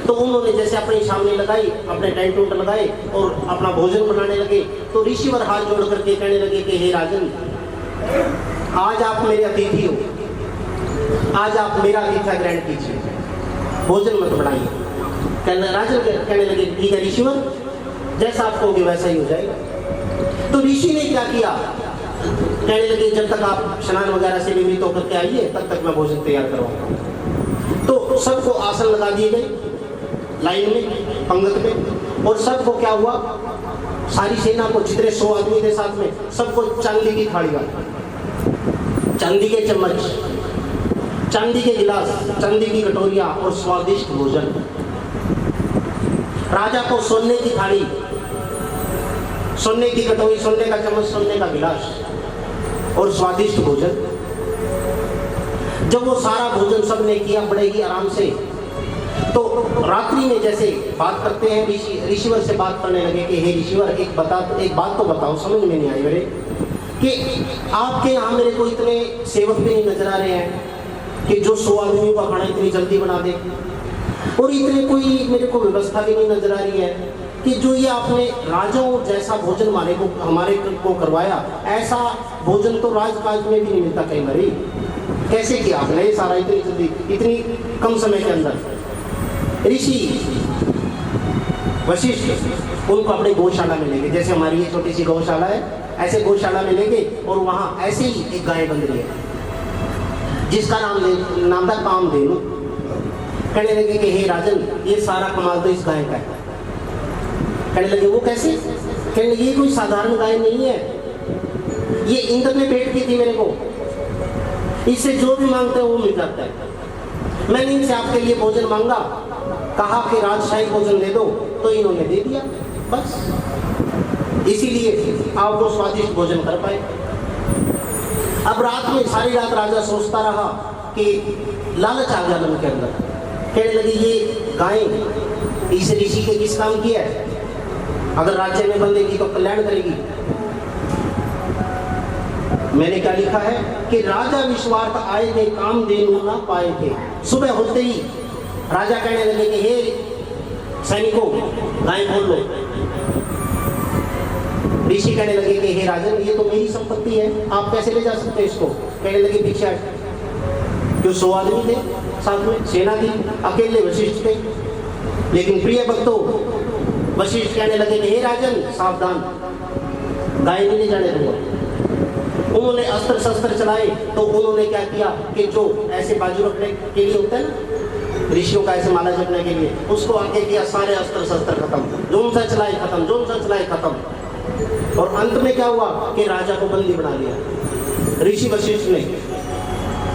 तो उन्होंने जैसे अपनी सामने लगाई, अपने टेंट उंट लगाए और अपना भोजन बनाने लगे। तो ऋषिवर हाथ जोड़ करके कहने लगे कि हे राजन, आज आप मेरे अतिथि हो, आज आप मेरा आतिथ्य ग्रहण कीजिए, भोजन मत बढ़ाइए। राजन कहने लगे ठीक है ऋषिवर, जैसा आप कहोगे वैसा ही हो जाएगा। तो ऋषि ने क्या किया, कहने लगे जब तक आप स्नान वगैरह से निवृत्त होकर के आइए तब तक मैं भोजन तैयार करवाऊंगा। तो सबको आसन लगा दिए गए लाइन में, पंगत में। और सबको क्या हुआ, सारी सेना को, जितने 100 आदमी थे साथ में, सबको चांदी की थालियां, चांदी के चम्मच, चांदी के गिलास, चांदी की कटोरियां और स्वादिष्ट भोजन। राजा को सोने की थाली, सोने की कटोरी, सोने का चम्मच, सोने का गिलास और स्वादिष्ट भोजन। जब वो सारा भोजन सबने किया बड़े ही आराम से, तो रात्रि में जैसे बात करते हैं, ऋषिवर से बात करने लगे कि हे ऋषिवर, एक बात तो बताओ, समझ में नहीं आई मेरे, कि आपके यहाँ मेरे को इतने सेवक भी नहीं नजर आ रहे हैं कि जो 100 आदमियों का खाना इतनी जल्दी बना दे, और इतने कोई मेरे को व्यवस्था भी नहीं नजर आ रही है कि जो ये आपने राजाओं जैसा भोजन हमारे को करवाया, ऐसा भोजन तो राजकाज में भी नहीं मिलता कई बार। कैसे किया आपने ये सारा इतनी जल्दी, इतनी कम समय के अंदर? ऋषि वशिष्ठ उनको अपने गौशाला में लेंगे, जैसे हमारी ये छोटी सी गौशाला है, ऐसे गौशाला में लेंगे और वहाँ ऐसे ही एक गाय बंध रही है जिसका नाम था कामधेनु। कहने लगे कि हे राजन, ये सारा कमाल तो इस गाय का है। कहने लगे वो कैसे? कहने लगे ये कोई साधारण गाय नहीं है, ये इंद्र ने भेंट की थी मेरे को, इससे जो भी मांगते हो वो मिल जाता है। मैंने इनसे आपके लिए भोजन मांगा, कहा कि राजशाही भोजन दे दो, तो इन्होंने दे दिया, बस इसीलिए आप वो स्वादिष्ट भोजन कर पाए। अब रात में सारी रात राजा सोचता रहा कि लालच आ गया मन के अंदर, कहने लगी ये गाय इस ऋषि के किस काम की है, अगर राज्य में बंदेगी तो कल्याण करेगी। मैंने क्या लिखा है कि राजा विश्वार्थ आए थे, कामधेनु ना पाए थे। सुबह होते ही राजा कहने लगे कि हे सैनिकों गाय खोल लो। ऋषि कहने लगे कि हे राजन ये तो मेरी संपत्ति है, आप कैसे ले जा सकते हैं इसको। कहने लगे भिक्षा, क्यों 100 आदमी थे साथ में, सेना थी, अकेले वशिष्ठ थे। लेकिन प्रिय भक्तों वशिष्ठ कहने लगे कि हे राजन सावधान, गाय नहीं ले जाने दूंगा। उन्होंने अस्त्र शस्त्र चलाए, तो उन्होंने क्या किया कि जो ऐसे बाजू रखने के लिए होता है ना, ऋषियों का ऐसे माला जपने के लिए, उसको आगे किया, सारे अस्त्र शस्त्र खत्म, जोन सा चलाए खत्म, जोन सा चलाए खत्म। और अंत में क्या हुआ कि राजा को बंदी बना लिया। ऋषि वशिष्ठ ने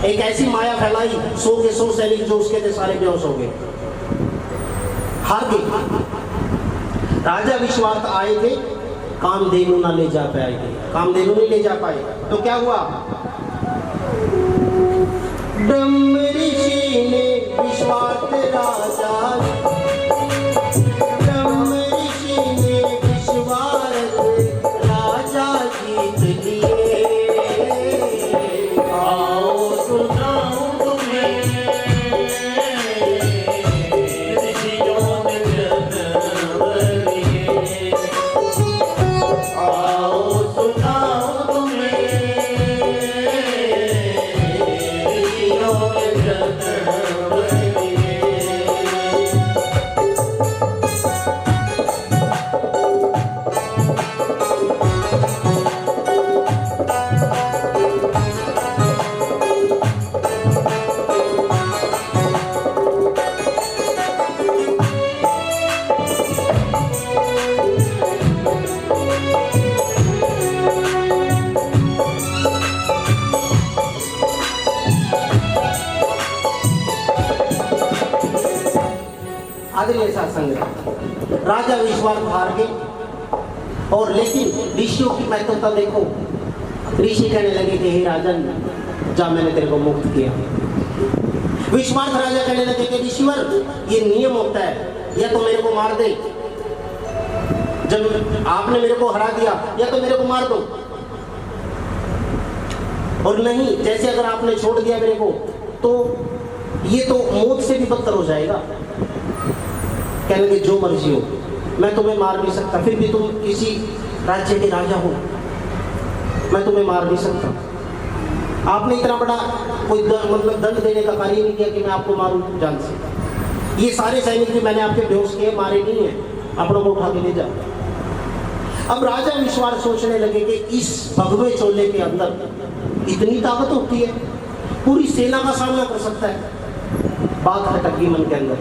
एक ऐसी माया फैलाई, 100 के 100 सैनिक जो उसके थे सारे बेहोश हो गए, हार गए। राजा विश्वार्थ आए थे, कामधेनु ना ले जा पाए, कामधेनु नहीं ले जा पाए, तो क्या हुआ, ब्रह्म ऋषि ने विश्वार्थ राजा, ब्रह्म ऋषि ने विश्वार्थ राजा जीत लिए। आओ सुनाऊं तुम्हें ऋषियों ने जन्म लिए, आओ सुनाऊं तुम्हें ऋषियों ने जन्म लिए। आदरणीय सत्संग, राजा विश्वार्थ हार गए, और लेकिन ऋषियों की महत्वता देखो। ऋषि कहने लगे कि हे राजन जा, मैंने तेरे को मुक्त किया। विश्वार्थ राजा कहने लगे कि ऋषिवर ये नियम होता है, या तो मेरे को मार दे, जब आपने मेरे को हरा दिया, या तो मेरे को मार दो, और नहीं जैसे अगर आपने छोड़ दिया मेरे को तो ये तो मौत से भी बदतर हो जाएगा। कहने लगे जो मर्जी हो, मैं तुम्हें मार नहीं सकता, फिर भी तुम किसी राज्य के राजा हो, मैं तुम्हें मार नहीं सकता। आपने इतना बड़ा कोई मतलब दंड देने का कार्य नहीं किया कि मैं आपको मारूं जान से। ये सारे सैनिक भी मैंने आपके बेहोश किए, मारे नहीं है, अपनों को उठा के ले जाओ। अब राजा विश्वार्थ सोचने लगे कि इस भगवे चोले के अंदर इतनी ताकत होती है, पूरी सेना का सामना कर सकता है। बात खटक गई मन के अंदर।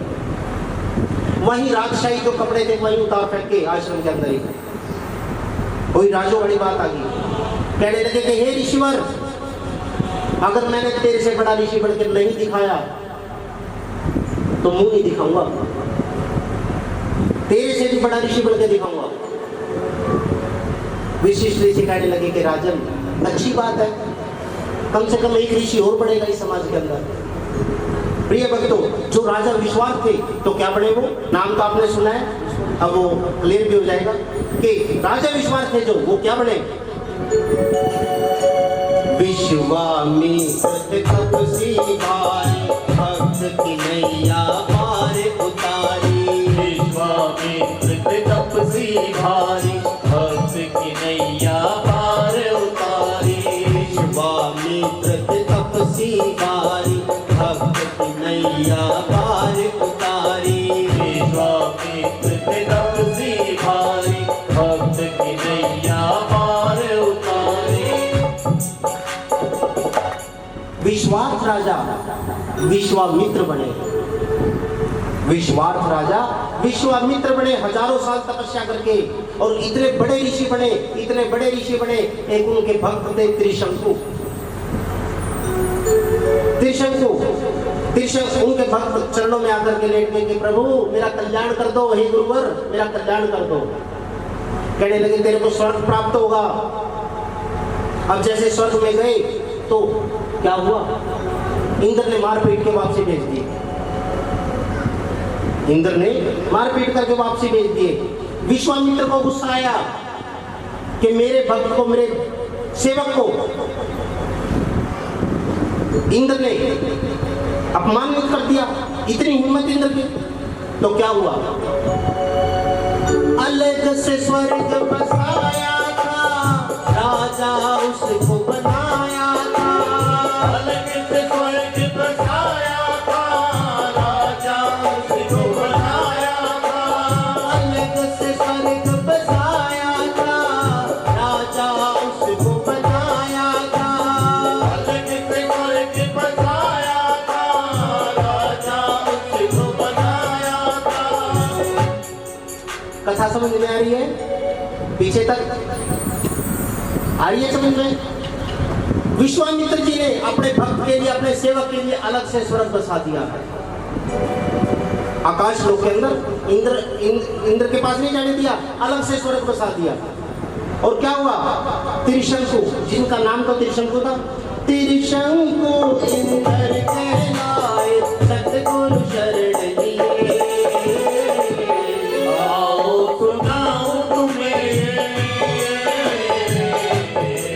वहीं राजशाही जो कपड़े थे वहीं उतार फेंक के आश्रम के अंदर ही कोई राजो बड़ी बात आ गई। कहने लगे कि हे ऋषिवर, अगर मैंने तेरे से बड़ा ऋषि बनकर नहीं दिखाया तो मुंह नहीं दिखाऊंगा, तेरे से भी बड़ा ऋषि बनकर दिखाऊंगा। विशिष्ट ऋषि कहने लगे कि राजन अच्छी बात है, कम से कम एक ऋषि और बढ़ेगा इस समाज के अंदर। प्रिय भक्तों, जो राजा विश्वार्थ थे तो क्या बने वो, नाम तो आपने सुना है, अब वो क्लियर भी हो जाएगा कि राजा विश्वार्थ थे जो वो क्या बने। विश्वामित्र तपसी भारी, भक्त की नैया पार उतारी। विश्वामित्र तपसी भारी, भक्त की नैया पार उतारी। विश्वामित्र तपसी भारी, भक्त की नैया पार उतारी। विश्वामित्र तपसी भारी, भक्त की नैया पार उतारी। विश्वार्थ राजा विश्वामित्र बने, विश्वार्थ राजा विश्वामित्र बने, हजारों साल तपस्या करके और इतने बड़े ऋषि बने, इतने बड़े ऋषि बने। एक उनके भक्त थे त्रिशंकु। उनके भक्त चरणों में आकर के लेट गए कि प्रभु मेरा कल्याण कर दो, हे गुरुवर मेरा कल्याण कर दो। कहने लगे तेरे को स्वर्ग प्राप्त होगा। अब जैसे स्वर्ग में गए तो क्या हुआ, इंद्र ने मार पीट के वापसी भेज दिए। इंद्र ने मार पीट करके वापसी भेज दिए। विश्वामित्र को गुस्सा आया कि मेरे भक्त को, मेरे सेवक को इंद्र ने अपमानित कर दिया। इतनी हिम्मत इंद्र की। तो क्या हुआ, अलग से स्वर्ग बसाया था, राजा उसको बनाया था। अलग से स्वर्ग बसाया था, राजा उसको बनाया था। अलग से स्वर्ग बसाया था, राजा उसको बनाया था। अलग से स्वर्ग बसाया था, राजा उसको बनाया था। कथा समझ में आ रही है? पीछे तक आ रही है समझ में? विश्वामित्र जी ने अपने भक्त के लिए, अपने सेवक के लिए अलग से स्वर्ग बसा दिया है। आकाश लोक के अंदर इंद्र के पास नहीं जाने दिया, अलग से स्वर्ग बसा दिया। और क्या हुआ, त्रिशंकु, जिनका नाम तो त्रिशंकु था, त्रिशंकु इंद्र कहलाए, सतगुरु शरण लिए। आओ सुनाओ तुम्हें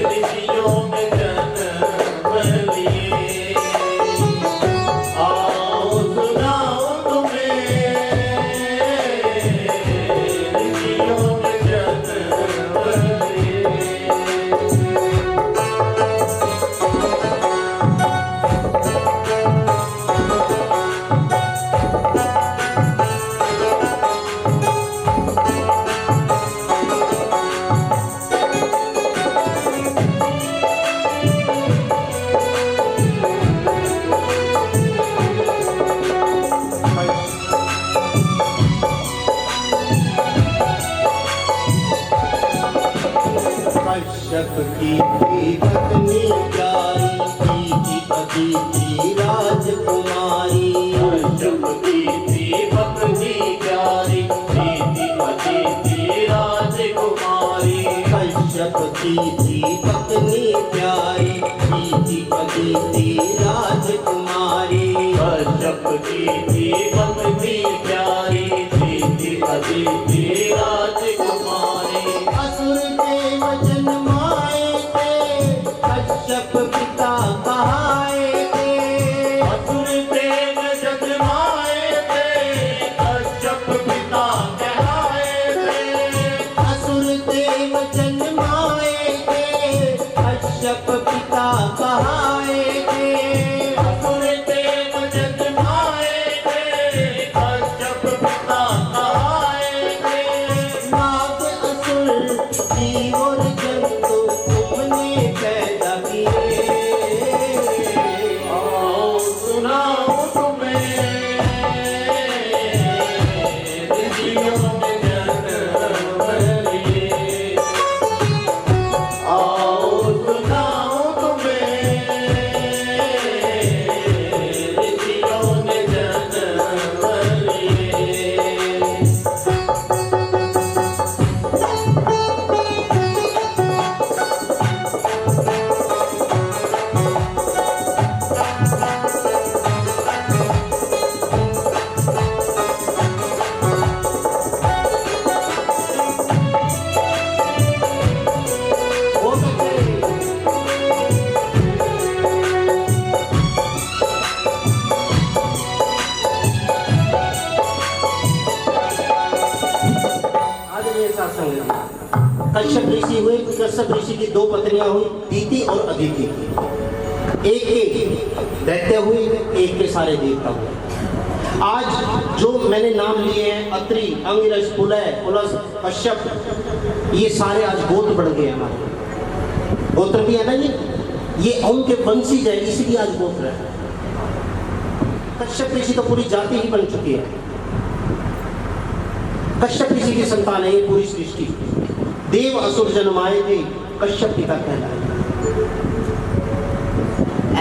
ऋषियों में जन्म लिए। आओ सुनाओ तुम्हें ऋषियों में जन्म लिए। कश्यप की पत्नी प्यारी, की अदिति राजकुमारी। कश्यप की थी पत्नी प्यारी, थी अदिति राजकुमारी। कश्यप की पत्नी प्यारी, की अदिति राजकुमारी। कश्यप की थी पत्नी प्यारी, थी अदिति राजकुमारी। असुर देव जन्माए थे, कश्यप पिता कहाए थे। असुर देव जन्माए थे, कश्यप पिता कहलाए थे। असुर देव जन्माए थे, कश्यप पिता कहाए थे। असुर देव जन्माए थे, कश्यप पिता कहाए थे। नाग असुर जीव और जंतु तुमने पैदा किए। आओ सुनाओ तुम्हें ऋषियों में जन्म लिए। आओ सुनाओ तुम्हें ऋषियों में जन्म लिए। हो सकते आज मेरे साथ संग कश्यप ऋषि हुए। कश्यप ऋषि की दो पत्नियां हुई, दीति और अदिति। एक के दैत्य हुए, एक के सारे देवता हुए। आज जो मैंने नाम लिए हैं, अत्रि, अंगिरस, पुलय, पुलस, कश्यप, ये सारे आज गोत्र बढ़ गए हमारे। गोत्र भी है ना ये उनके वंशीज है, इसलिए आज गोत्र है। कश्यप ऋषि तो पूरी जाति ही बन चुकी है। कश्यप ऋषि की संतान है ये पूरी सृष्टि। देव असुर जन्माए थे, कश्यप पिता कहलाए।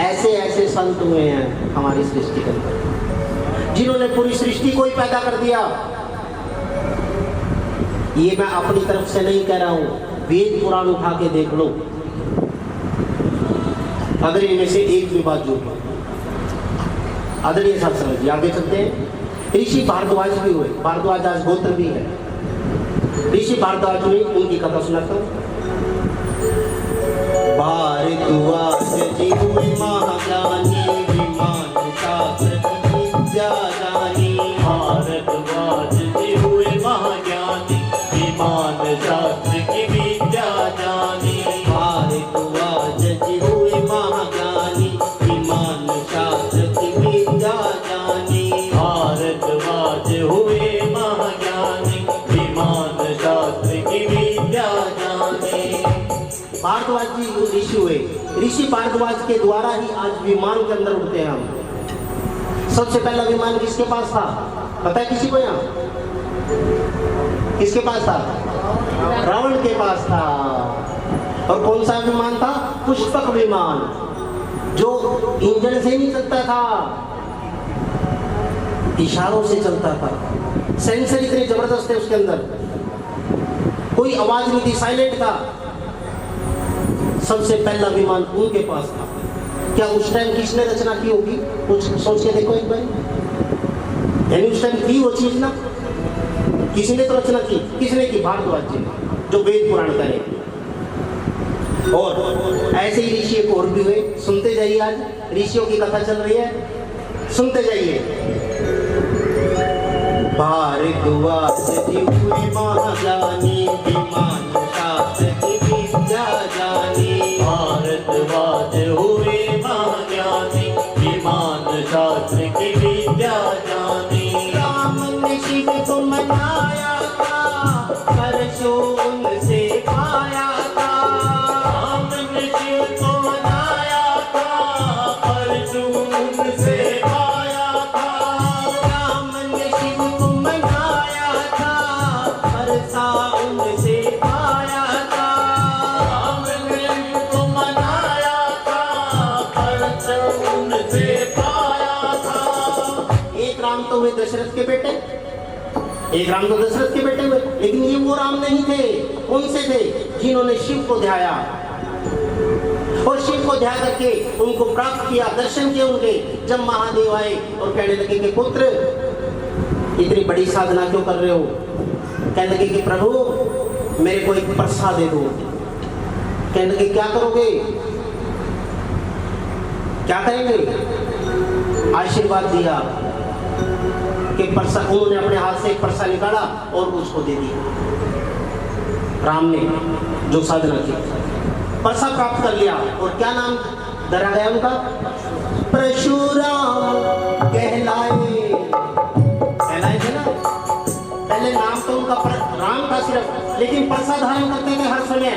ऐसे ऐसे संत हुए हैं हमारी सृष्टि के अंदर जिन्होंने पूरी सृष्टि को ही पैदा कर दिया। ये मैं अपनी तरफ से नहीं कह रहा हूं, वेद पुराण उठा के देख लो, अगर इनमें से एक भी बात जो आदरणीय शास्त्र जी आगे चलते हैं। ऋषि भारद्वाज भी हुए, भारद्वाज आज गोत्र भी है। ऋषि भारद्वाज हुए, उनकी कथा सुनाता हूं। भारद्वाज जी हुए महाज्ञानी, विमान शास्त्र की विद्या जानी। भारद्वाज जी हुए महाज्ञानी, विमान शास्त्र की विद्या जानी। भारद्वाज जी हुए महाज्ञानी, विमान शास्त्र की विद्या जानी। भारद्वाज हुए महाज्ञानी, विमान शास्त्र की विद्या जानी। भारद्वाज जी ऋषि हुए। ऋषि भारद्वाज के द्वारा ही आज विमान के अंदर उड़ते हैं हम। सबसे पहला विमान किसके पास था पता है किसी को? यहाँ किसके पास था? रावण के पास था। और कौन सा विमान था? पुष्पक विमान, जो इंजन से नहीं चलता था, इशारों से चलता था। सेंसर इतने जबरदस्त थे उसके अंदर, कोई आवाज नहीं थी, साइलेंट था। सबसे पहला विमान उनके पास था। क्या उस टाइम किसने रचना की होगी? कुछ सोच के देखो एक बार। यानी उस टाइम थी वो चीज ना, किसी ने तो रचना की। किसने की? भारद्वाज जी, जो वेद पुराण करे। और ऐसे ही ऋषि एक और भी हुए। सुनते जाइए, आज ऋषियों की कथा चल रही है, सुनते जाइए। भारद्वाज जी हुए महाज्ञानी, विमान शास्त्र की विद्या जानी। भारद्वाज हुए महाज्ञानी, विमान शास्त्र की विद्या जानी। राम ने शिव को मनाया था, परशुराम से पाया था। राम ने शिव को मनाया था, परशुराम से पाया था। राम ने शिव को मनाया था, परशुराम से पाया था। राम ने शिव को मनाया था, परशुराम से पाया था। एक राम तो हुए दशरथ के बेटे, एक राम तो दशरथ के बेटे हुए, लेकिन ये वो राम नहीं थे। कौन से थे? जिन्होंने शिव को ध्याया और शिव को ध्यान करके उनको प्राप्त किया, दर्शन किए उनके। जब महादेव आए और कहने लगे कि पुत्र इतनी बड़ी साधना क्यों कर रहे हो? कहने लगे कि प्रभु मेरे को एक प्रसाद दे दो। कहने लगे क्या करोगे? क्या करेंगे? आशीर्वाद दिया कि परसा, उन्होंने अपने हाथ से एक परसा निकाला और उसको दे दिया। राम ने जो साधना की, परसा प्राप्त कर लिया। और क्या नाम धरा गया उनका? परशुराम कहलाए। कहलाए थे ना, पहले नाम तो उनका राम था सिर्फ, लेकिन परसा धारण करते थे हर समय।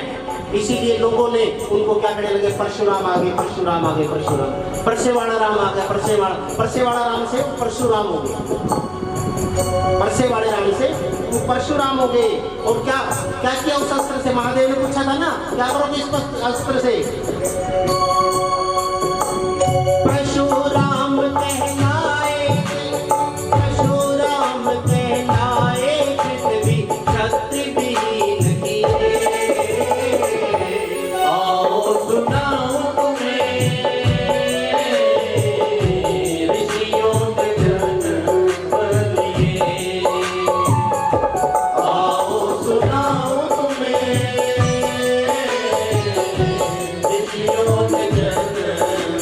इसीलिए लोगों ने उनको क्या कहने लगे? परशुराम आ गए, परशुराम आ गए, परशुराम। परसे वाला राम आ गया, परसे वाला राम से परशुराम हो गए, परसे वाले राम से वो परशुराम हो गए। और क्या क्या किया उस अस्त्र से? महादेव ने पूछा था ना, क्या करोगे इस अस्त्र से? परशुराम कहलाए, परशुराम कहलाए, पृथ्वी शक्ति विहीन की। आओ सुनाओ तुम्हें ऋषियों के जन्म लिए। आओ सुनाओ तुम्हें ऋषियों के जन्म लिए।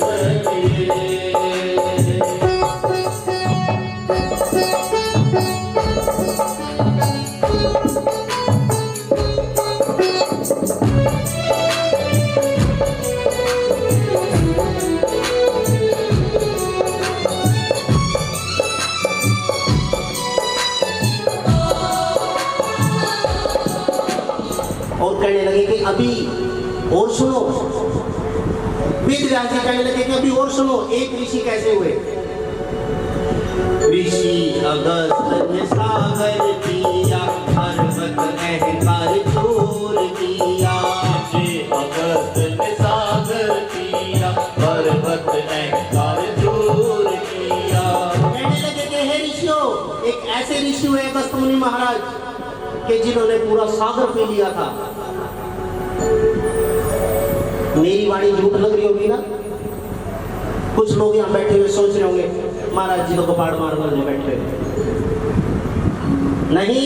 और कहने लगे कि अभी और सुनो। वेद व्यास जी कहने लगे कि अभी और सुनो। एक ऋषि कैसे हुए? ऋषि अगस्त ने सागर किया, पर्वत अहंकार छोड़ दिया। ऋषि अगस्त ने सागर किया, पर्वत अहंकार दूर किया। कहने लगे कि हे ऋषियों, एक ऐसे ऋषि हुए अगस्त मुनि महाराज कि जिन्होंने पूरा सागर पी लिया था। मेरी वाणी झूठ लग रही होगी ना? कुछ लोग यहाँ बैठे हुए सोच रहे होंगे महाराज जी तो कपाड़ मार कर बैठे हुए। नहीं,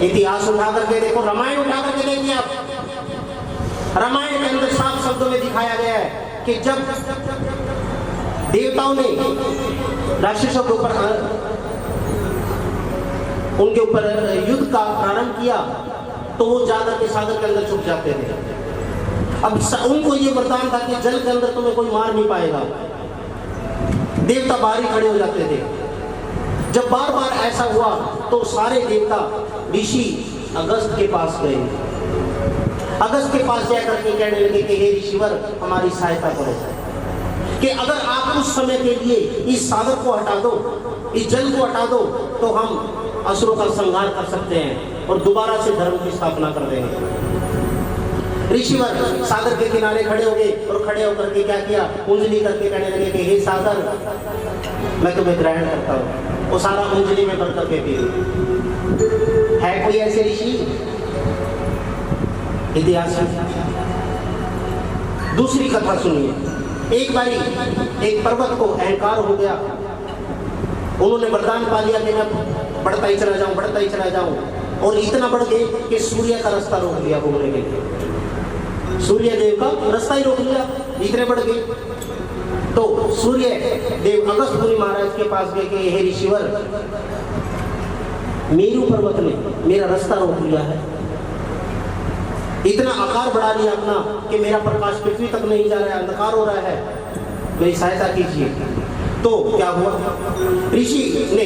इतिहास उठा करके देखो, रामायण उठा करके देखिए आप। रामायण के अंदर साफ शब्दों में दिखाया गया है कि जब देवताओं ने राक्षसों के ऊपर उनके ऊपर युद्ध का प्रारंभ किया तो वो जाकर के सागर के अंदर छुप जाते थे। अब उनको ये वरदान था कि जल के अंदर तुम्हें कोई मार नहीं पाएगा। देवता बाहर ही खड़े हो जाते थे। जब बार बार ऐसा हुआ तो सारे देवता ऋषि अगस्त के पास गए। अगस्त के पास जाकर के कहने लगे कि हे ऋषिवर, हमारी सहायता करो कि अगर आप उस समय के लिए इस सागर को हटा दो, इस जल को हटा दो, तो हम असुरों का संहार कर सकते हैं और दोबारा से धर्म की स्थापना कर देंगे। ऋषिवर सागर के किनारे खड़े हो गए और खड़े होकर के क्या किया, उंगली करके कहने लगे कि हे सागर, मैं तुम्हें ग्रहण करता हूँ। वो सारा उंगली में भर करके पी। है कोई ऐसे ऋषि इतिहास में? दूसरी कथा सुनिए। एक बारी एक पर्वत को अहंकार हो गया। उन्होंने वरदान पा लिया कि मैं बढ़ता ही चला जाऊं, बढ़ता ही चला जाऊं, और इतना बढ़ गए कि सूर्य का रास्ता रोक लिया घूमने के लिए। सूर्य देव का रास्ता ही रोक लिया, इतने बढ़ गए। तो सूर्य देव अगस्त मुनि महाराज के पास गए कि हे ऋषिवर, मेरू पर्वत ने मेरा रास्ता रोक लिया है, इतना आकार बढ़ा लिया अपना कि मेरा प्रकाश पृथ्वी तक नहीं जा रहा है, अंधकार हो रहा है, मेरी सहायता कीजिए। तो क्या हुआ, ऋषि ने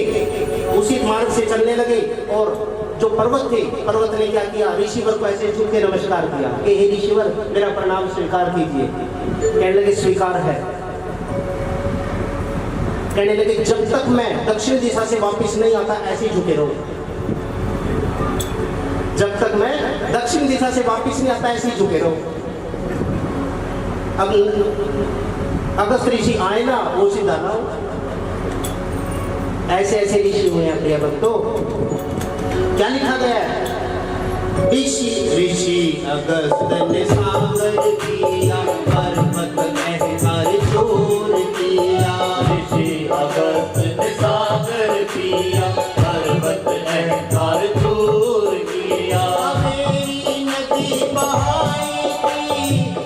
उसी मार्ग से चलने लगे और जो पर्वत थे, पर्वत ने क्या किया, ऋषिवर को ऐसे झुक के नमस्कार किया कि हे ऋषिवर, मेरा प्रणाम स्वीकार कीजिए। कहने लगे स्वीकार है। कहने लगे जब तक मैं दक्षिण दिशा से वापस नहीं आता ऐसे ही झुके रहो। जब तक मैं दक्षिण दिशा से वापस नहीं आता ऐसे ही झुके रहो। अब अगस्त ऋषि आए ना, वो सीधा ना हो। ऐसे ऐसे ऋषि हुए हैं प्रिय भक्तों। क्या लिखा गया है? ऋषि अगस्त ने सागर किया, पर्वत अहंकार छोड़ दिया। ऋषि अगस्त ने सागर किया, पर्वत अहंकार दूर किया। कावेरी नदी बहाई थी,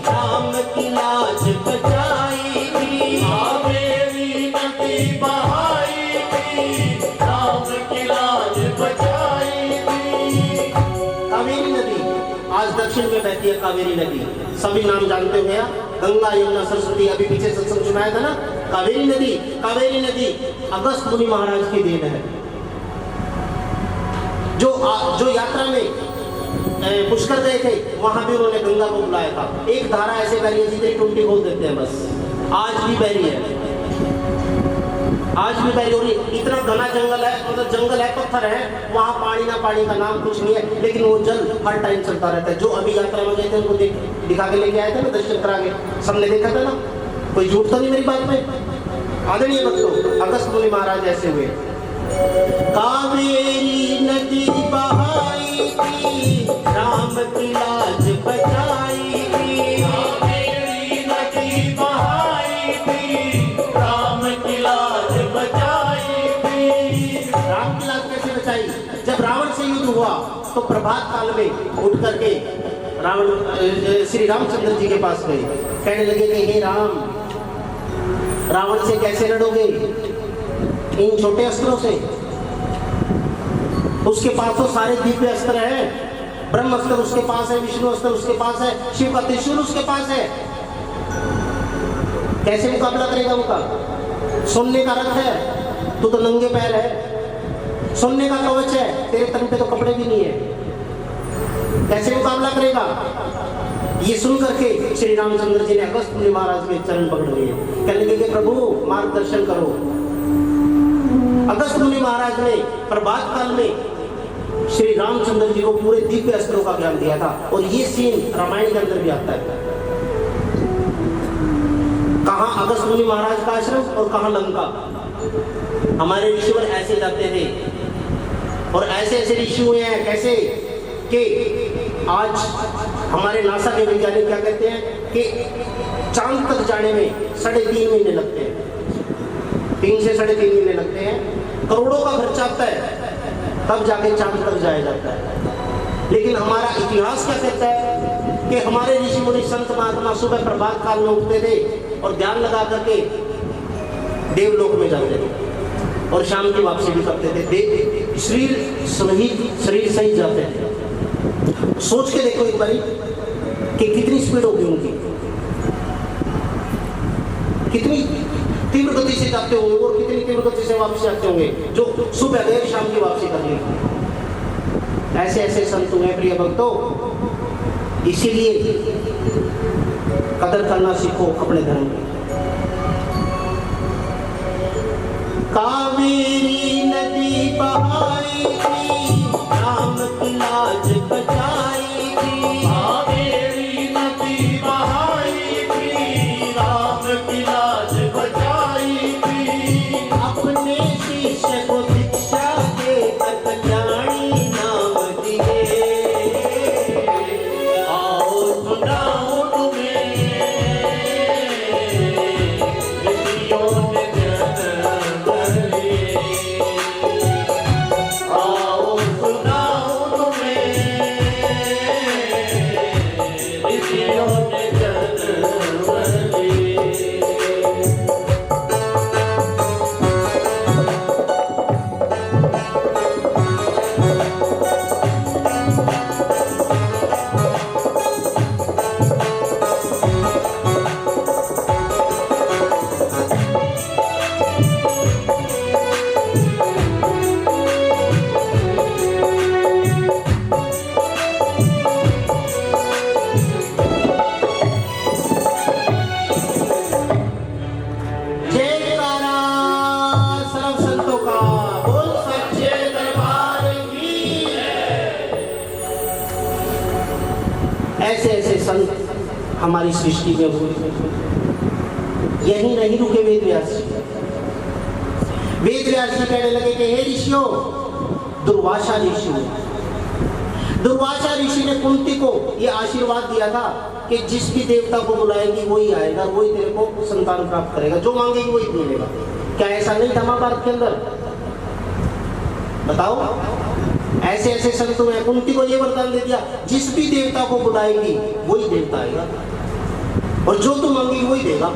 राम की लाज बचाई थी। कावेरी नदी बहाई थी, राम की लाज बचाई थी। कावेरी नदी आज दक्षिण में बहती है। कावेरी नदी सभी नाम जानते हो गया, गंगा, यमुना, सरस्वती। अभी पीछे सत्संग सुनाया था ना, कावेरी नदी। कावेरी नदी अगस्त मुनि महाराज की देन है। जो यात्रा में पुष्कर गए थे, वहां भी उन्होंने गंगा को बुलाया था। एक धारा ऐसे बह रही है जितनी टुंटी बोल देते हैं, बस आज भी बह रही है। आज भी बह रही है। इतना घना जंगल है, मतलब जंगल है, पत्थर है, वहां पानी ना पानी का नाम कुछ नहीं है, लेकिन वो जल हर टाइम चलता रहता है। जो अभी यात्रा में गए थे उनको दिखा के लेके आए थे ना, दर्शन करा के, सबने देखा था ना। कोई झूठ तो नहीं मेरी बात में। आदरणीय भक्तों, अगस्त मुनि महाराज ऐसे हुए। कावेरी नदी बहाई थी, राम की लाज बचाई थी। कावेरी नदी बहाई थी, राम की लाज बचाई थी। राम की लाज कैसे बचाई? जब रावण से युद्ध हुआ तो प्रभात काल में उठ करके रावण श्री रामचंद्र जी के पास गए। कहने लगे कि हे राम, रावण से कैसे लड़ोगे इन छोटे अस्त्रों से? उसके पास तो सारे दिव्य अस्त्र हैं, ब्रह्म अस्त्र उसके पास है, विष्णु अस्त्र उसके पास है, शिव का त्रिशूल उसके पास है। कैसे मुकाबला करेगा उनका? सोने का रथ है, तू तो नंगे पैर है। सोने का कवच है, तेरे तन पे तो कपड़े भी नहीं है। कैसे मुकाबला करेगा? ये सुन करके श्री रामचंद्र जी ने अगस्त मुनि महाराज के चरण पकड़ लिए। कहने लगे प्रभु मार्गदर्शन करो। अगस्त मुनि महाराज ने प्रभात काल में श्री रामचंद्र जी को पूरे दिव्य अस्त्रों का ज्ञान दिया था। और ये सीन रामायण के अंदर भी आता है। कहाँ अगस्त मुनि महाराज का आश्रम और कहाँ लंका। हमारे ऋषिवर ऐसे जाते थे और ऐसे ऐसे ऋषि हुए हैं कैसे कि आज हमारे नासा के वैज्ञानिक क्या कहते हैं कि चांद तक जाने में 3.5 महीने लगते हैं। 3 से 3.5 महीने लगते हैं। करोड़ों का खर्चा आता है तब जाके चांद तक जाया जाता है। लेकिन हमारा इतिहास क्या कहता है कि हमारे ऋषि मुनि संत महात्मा सुबह प्रभात काल में उठते थे और ध्यान लगा करके देवलोक में जाते थे और शाम की वापसी भी करते थे। शरीर सही जाते थे। सोच के देखो एक बारी कि कितनी स्पीड होगी उनकी, कितनी तीव्र गति से जाते होंगे और कितनी तीव्र गति से वापसी आते होंगे, जो सुबह गए शाम की वापसी कर ली। ऐसे ऐसे संत हुए प्रिय भक्तों। इसीलिए कदर करना सीखो अपने धर्म की। कावेरी नदी बहाई थी, राम की लाज बचाई थी। कावेरी नदी बहाई थी, राम की लाज बचाई थी। अपने शिष्य को दीक्षा दे कल्याणी नाम दिए। आओ सुनाओ तुम्हें ऋषियों ने जन्म लिए। आओ सुनाओ तुम्हें ऋषियों ने जन्म लिए। जयकारा सर्व संतों का बोल सच्चे दरबार की। ऐसे ऐसे संत हमारी सृष्टि में हुए। यही नहीं रुके वेद व्यास जी। वेद व्यास जी कहने लगे कि हे ऋषियों, दुर्वासा ऋषि हुए। दुर्वासा ऋषि ने कुंती को यह आशीर्वाद दिया था कि जिस भी देवता को बुलाएगी वही आएगा, वही तेरे को संतान प्राप्त करेगा, जो मांगेगी वही मिलेगा। क्या ऐसा नहीं था महाभारत के अंदर? बताओ। ऐसे ऐसे संतों ने कुंती को यह वरदान दे दिया, जिस भी देवता को बुलाएगी वही देवता आएगा और जो तू मांगेगी वही देगा।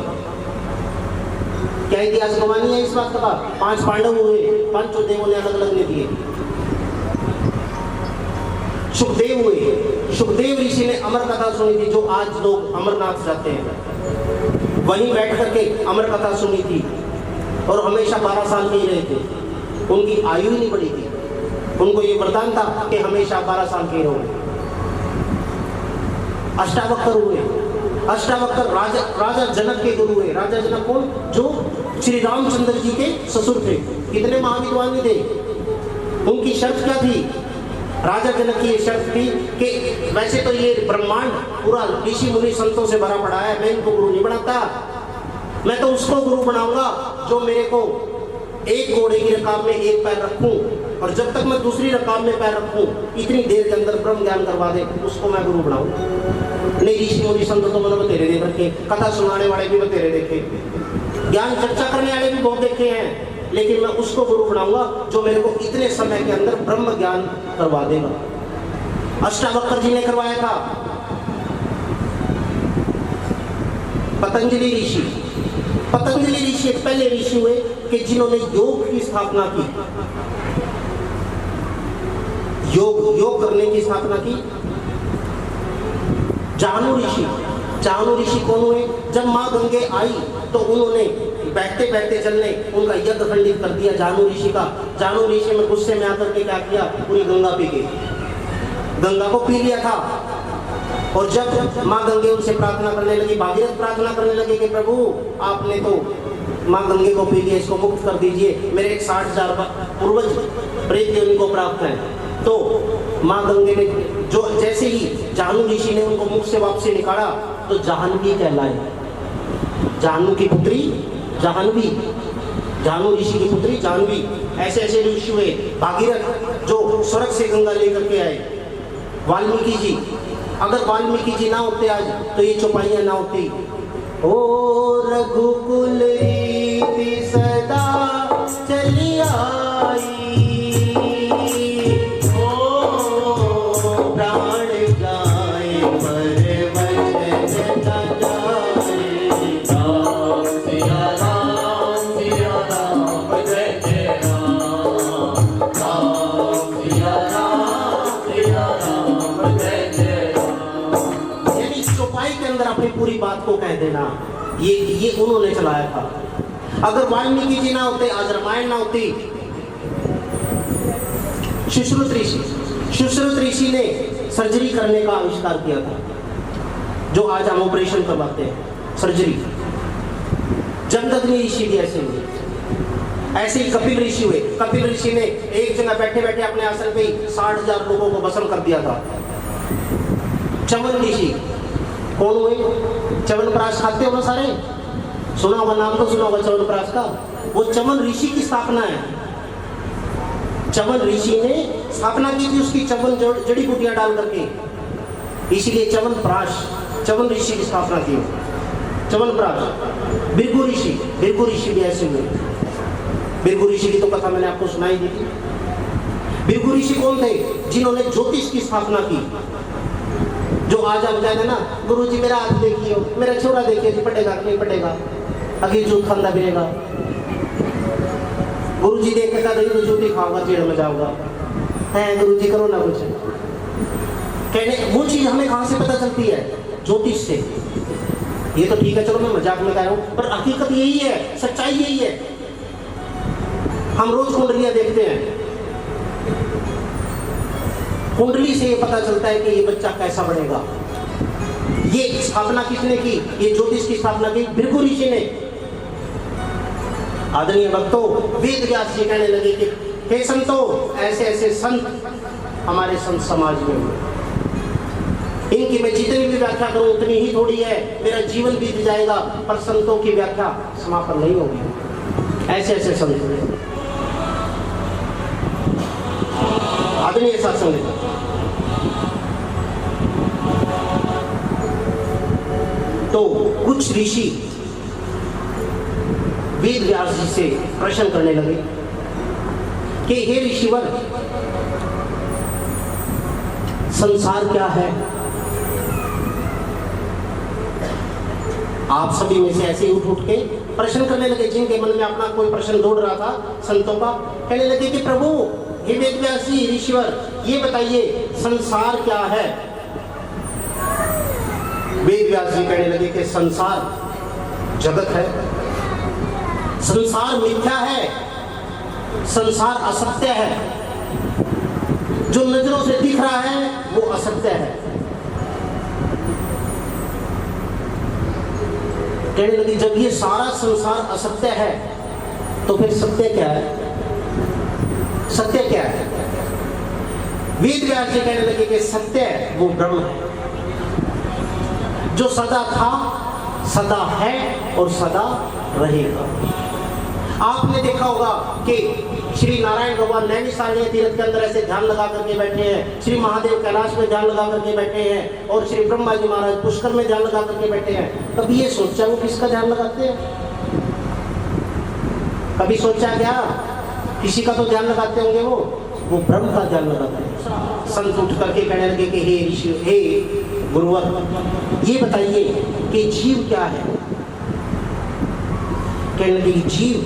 क्या इतिहास गवानी है इस बात का? 5 पांडव हुए, 5 देवों ने अलग अलग ने दिए। सुखदेव हुए। सुखदेव ऋषि ने अमर कथा सुनी थी, जो आज लोग अमरनाथ जाते हैं। वहीं बैठ करके अमर कथा सुनी थी और हमेशा 12 साल के ही रहे थे। उनकी आयु ही नहीं बढ़ी थी। उनको ये वरदान था कि हमेशा 12 साल के ही रहोगे। अष्टावक्र हुए। अष्टावक्र राजा जनक के गुरु हुए। राजा जनक कौन? जो श्री रामचंद्र जी के ससुर थे। कितने महाविद्वान थे। उनकी शर्त क्या थी? राजा जनक की ये शर्त थी कि वैसे तो ये ब्रह्मांड पूरा ऋषि मुनि संतों से भरा पड़ा है, मैं इनको गुरु नहीं बनाता। मैं तो उसको गुरु बनाऊंगा जो मेरे को एक घोड़े की रकाब में एक पैर रखूं और जब तक मैं दूसरी रकाब में पैर रखूं इतनी देर के अंदर ब्रह्म ज्ञान करवा दे, उसको मैं गुरु बनाऊं। नहीं, ऋषि मुनि संत तो मैंने बतेरे देख रखे, कथा सुनाने वाले भी बतेरे देखे, ज्ञान चर्चा करने वाले भी बहुत देखे हैं, लेकिन मैं उसको गुरु बनाऊंगा जो मेरे को इतने समय के अंदर ब्रह्म ज्ञान करवा देगा। अष्टावक्र जी ने करवाया था। पतंजलि ऋषि। पतंजलि ऋषि एक पहले ऋषि हुए कि जिन्होंने योग की स्थापना की। योग करने की स्थापना की। जानु ऋषि। जानु ऋषि कौन हुए? जब माँ गंगे आई तो उन्होंने बैठते बैठते चलने उनका यज्ञ खंडित कर दिया जानु ऋषि का। जानु ऋषि में गुस्से में आकर के क्या किया? पूरी गंगा पी गई, गंगा को पी लिया था। और जब माँ गंगे उनसे प्रार्थना करने लगी, भागीरथ प्रार्थना करने लगे कि प्रभु आपने तो माँ गंगे को पी लिया, इसको मुक्त कर दीजिए, मेरे एक 60,000 पूर्वज प्रेत उनको प्राप्त हैं। तो माँ गंगे ने जो जैसे ही जाहनु ऋषि ने उनको मुख से वापसी निकाला तो जाह्नवी कहलाए। जाहनु की पुत्री जाह्नवी, जाहनु ऋषि की पुत्री जाह्नवी। ऐसे ऐसे ऋषि हुए। भागीरथ जो स्वर्ग से गंगा लेकर के आए। वाल्मीकि जी, अगर वाल्मीकि जी ना होते आज तो ये चौपाइयाँ ना होती। ओ रघुकुल रीति सदा चली आई, ओ प्राण जाए पर वचन न जाए। राम सिया राम जय जय राम। राम सिया राम जय जय राम। यानी चौपाई के अंदर अपनी पूरी बात को कह देना, ये उन्होंने चलाया था। अगर वाल्मीकि जी ना होते, आज रामायण ना होती। सुश्रुत ऋषि ने सर्जरी करने का आविष्कार किया था, जो आज हम ऑपरेशन करवाते हैं, सर्जरी। जमदग्नि ऋषि भी ऐसे हुए। ऐसे ही कपिल ऋषि हुए। कपिल ऋषि ने एक जगह बैठे बैठे अपने आसन पे 60,000 लोगों को भस्म कर दिया था। चवन ऋषि कौन हुए? च्यवनप्राश खाते हो ना सारे, सुना होगा, नाम तो सुना होगा च्यवनप्राश का। वो च्यवन ऋषि की स्थापना है। च्यवन ऋषि ने स्थापना की थी उसकी, च्यवन जड़ी बूटियां डाल करके, इसीलिए च्यवनप्राश, च्यवन ऋषि की स्थापना की। च्यवनप्राश। भृगु ऋषि भी ऐसे हुए। भृगु ऋषि की तो कथा मैंने आपको सुनाई दी थी। भृगु ऋषि कौन थे? जिन्होंने ज्योतिष की स्थापना की। जो आज हम कहते हैं ना, गुरु जी मेरा हाथ देखिए, मेरा छोरा देखिए जी, पटेगा नहीं पटेगा, अगे जूत खांदा फिरेगा। गुरु जी देख कर तो जूती खाऊंगा, जेल में जाऊंगा। है गुरु जी करो ना कुछ। कहने वो चीज हमें कहाँ से पता चलती है? ज्योतिष से। ये तो ठीक है, चलो मैं मजाक में कह रहा हूँ, पर हकीकत यही है, सच्चाई यही है। हम रोज कुंडलियां देखते हैं, कुंडली से ये पता चलता है कि ये बच्चा कैसा बनेगा। ये स्थापना किसने की? ये ज्योतिष की स्थापना की भृगु ऋषि ने। आदरणीय भक्तों, वेद व्यास जी कहने लगे कि हे संतों, ऐसे ऐसे संत हमारे संत समाज में हुए। इनकी मैं जितनी भी व्याख्या करूं उतनी ही थोड़ी है, मेरा जीवन बीत जाएगा, पर संतों की व्याख्या समापन नहीं होगी। ऐसे ऐसे संत हुए। आदरणीय सत्संग, तो कुछ ऋषि वेद व्यास जी से प्रश्न करने लगे कि हे ऋषिवर, संसार क्या है? आप सभी में से ऐसे उठ उठ के प्रश्न करने लगे। जिनके मन में अपना कोई प्रश्न दौड़ रहा था संतों का, कहने लगे कि प्रभु, हे वेद व्यास जी, ऋषिवर, ये बताइए संसार क्या है? वेद व्यास जी कहने लगे कि संसार जगत है, संसार मिथ्या है, संसार असत्य है, जो नजरों से दिख रहा है वो असत्य है। कहने लगे जब ये सारा संसार असत्य है तो फिर सत्य क्या है? सत्य क्या है? वेद व्यास जी कहने लगे कि सत्य वो ब्रह्म है, जो सदा था, सदा है और सदा रहेगा। आपने देखा होगा कि श्री नारायण भगवान नैमिषारण्य तीर्थ के अंदर ऐसे ध्यान लगा करके बैठे हैं, श्री महादेव कैलाश में ध्यान लगा करके बैठे हैं, और श्री ब्रह्मा जी महाराज पुष्कर में ध्यान लगा करके बैठे हैं। कभी ये सोचा वो किसका ध्यान लगाते हैं? कभी सोचा क्या? किसी का तो ध्यान लगाते होंगे, वो ब्रह्म का ध्यान लगाते हैं। संत उठ करके कहने लगे कि हे ऋषि, हे गुरुवर, ये बताइए कि जीव क्या है? कहने लगे जीव,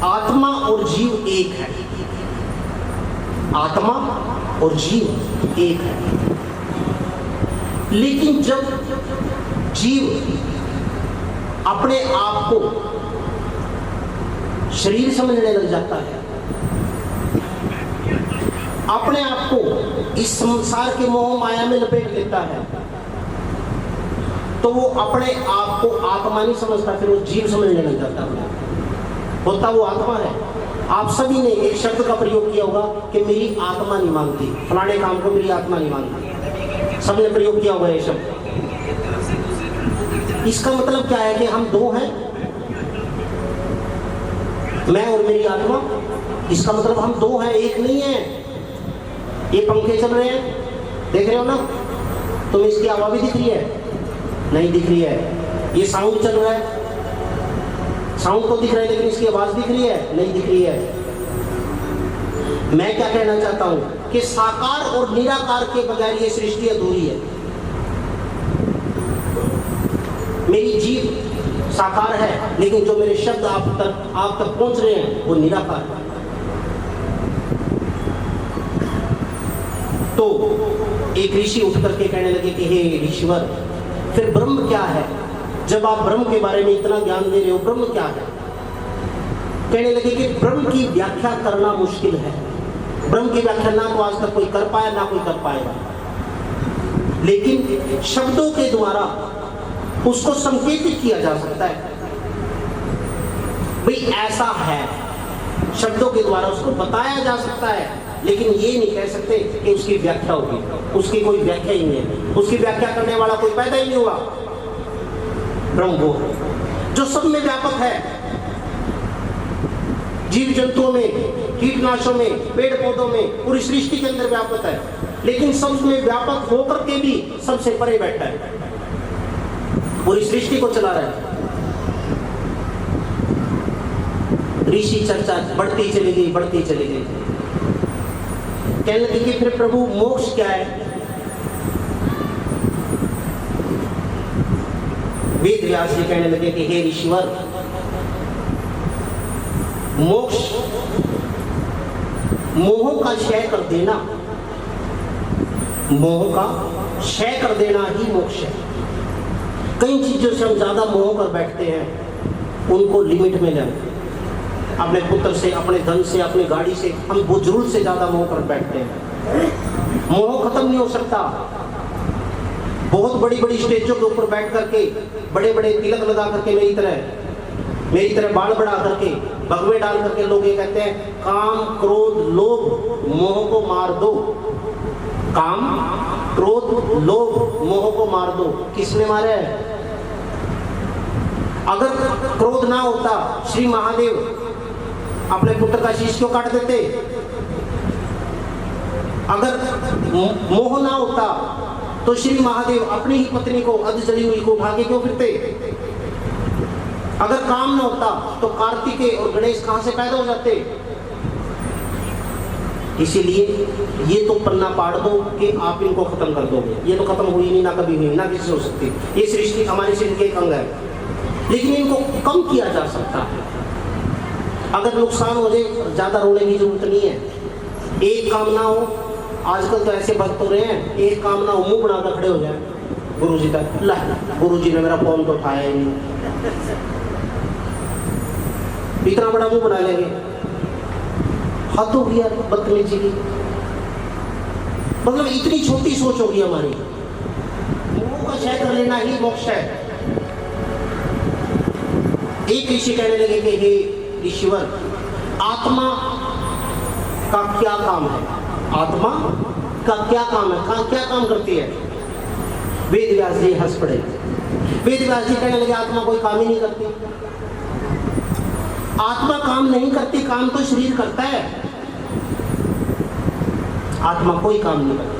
आत्मा और जीव एक है। आत्मा और जीव एक है, लेकिन जब जीव अपने आप को शरीर समझने लग जाता है, अपने आप को इस संसार के मोह माया में लपेट लेता है, तो वो अपने आप को आत्मा नहीं समझता, फिर वो जीव समझने लग जाता है। होता वो आत्मा है। आप सभी ने एक शब्द का प्रयोग किया होगा कि मेरी आत्मा नहीं मानती, फलाने काम को मेरी आत्मा नहीं मानती, सबने प्रयोग किया होगा ये शब्द। इसका मतलब क्या है कि हम दो हैं, मैं और मेरी आत्मा। इसका मतलब हम दो हैं, एक नहीं है। ये पंखे चल रहे हैं, देख रहे हो ना, तुम्हें इसकी हवा भी दिख रही है? नहीं दिख रही है। ये साउंड चल रहा है, साउंड तो दिख रहा है लेकिन इसकी आवाज दिख रही है? नहीं दिख रही है। मैं क्या कहना चाहता हूं कि साकार और निराकार के बगैर ये सृष्टि अधूरी है। मेरी जीव साकार है, लेकिन जो मेरे शब्द आप तक पहुंच रहे हैं वो निराकार है। तो एक ऋषि उठ करके कहने लगे कि हे ईश्वर, फिर ब्रह्म क्या है? जब आप ब्रह्म के बारे में इतना ज्ञान दे रहे हो, ब्रह्म क्या है? कहने लगे कि ब्रह्म की व्याख्या करना मुश्किल है। ब्रह्म की व्याख्या ना तो आज तक कोई कर पाया, ना कोई कर पाएगा, लेकिन शब्दों के द्वारा उसको संकेतित किया जा सकता है। भाई ऐसा है, शब्दों के द्वारा उसको बताया जा सकता है, लेकिन ये नहीं कह सकते कि उसकी व्याख्या होगी। उसकी कोई व्याख्या ही नहीं है, उसकी व्याख्या करने वाला कोई पैदा ही नहीं हुआ। ब्रह्म वो जो सब में व्यापक है, जीव जंतुओं में, कीटनाशों में, पेड़ पौधों में, पूरी सृष्टि के अंदर व्यापक है, लेकिन सब में व्यापक होकर के भी सबसे परे बैठा है, पूरी सृष्टि को चला रहा है। ऋषि चर्चा बढ़ती चली गई, बढ़ती चली गई। कहने लगे कि फिर प्रभु मोक्ष क्या है? वेद व्यास जी कहने लगे कि हे ईश्वर, मोक्ष मोह का क्षय कर देना, मोह का क्षय कर देना ही मोक्ष है। कई चीजों से हम ज्यादा मोह कर बैठते हैं, उनको लिमिट में लाएं। अपने पुत्र से, अपने धन से, अपनी गाड़ी से हम बुजुर्ग से ज्यादा मोह कर बैठते हैं। मोह खत्म नहीं हो सकता। बहुत बड़ी बड़ी स्टेजों के ऊपर बैठ करके, बड़े बड़े तिलक लगा करके, मेरी तरह बाल बढ़ा करके, भगवे डाल करके लोग ये कहते हैं काम क्रोध लोभ मोह को मार दो। काम क्रोध लोभ मोह को मार दो। किसने मारा है? अगर क्रोध ना होता, श्री महादेव अपने पुत्र का शीश क्यों काट देते? अगर मोह ना होता तो श्री महादेव अपनी ही पत्नी को अध जली हुई को उठा के क्यों फिरते? अगर काम ना होता तो कार्तिकेय और गणेश कहां से पैदा हो जाते? इसीलिए ये तो पन्ना पाड़ दो कि आप इनको खत्म कर दोगे। ये तो खत्म हुई नहीं, ना कभी हुई, ना किसी से हो सकती। ये सृष्टि हमारी सृष्टि के एक अंग है, लेकिन इनको कम किया जा सकता है। अगर नुकसान हो जाए, ज्यादा रोने की जरूरत नहीं है। एक काम ना हो, आजकल तो ऐसे भक्त हो रहे हैं, एक काम ना हो मुंह बनाकर खड़े हो जाए गुरुजी का, ला गुरुजी ने मेरा फोन तो उठाया ही नहीं, इतना बड़ा मुंह बना लेंगे। हद हो गया बदतमीजी की। मतलब इतनी छोटी सोच होगी हमारी। मोह का क्षय कर लेना ही मोक्ष है। एक ऋषि कहने लगे कि हे ईश्वर, आत्मा का क्या काम है? आत्मा का क्या काम है? क्या काम करती है? वेद व्यास जी हंस पड़े। वेद व्यास जी कहने लगे आत्मा कोई काम ही नहीं करती। आत्मा काम नहीं करती, काम तो शरीर करता है। आत्मा कोई काम नहीं करती,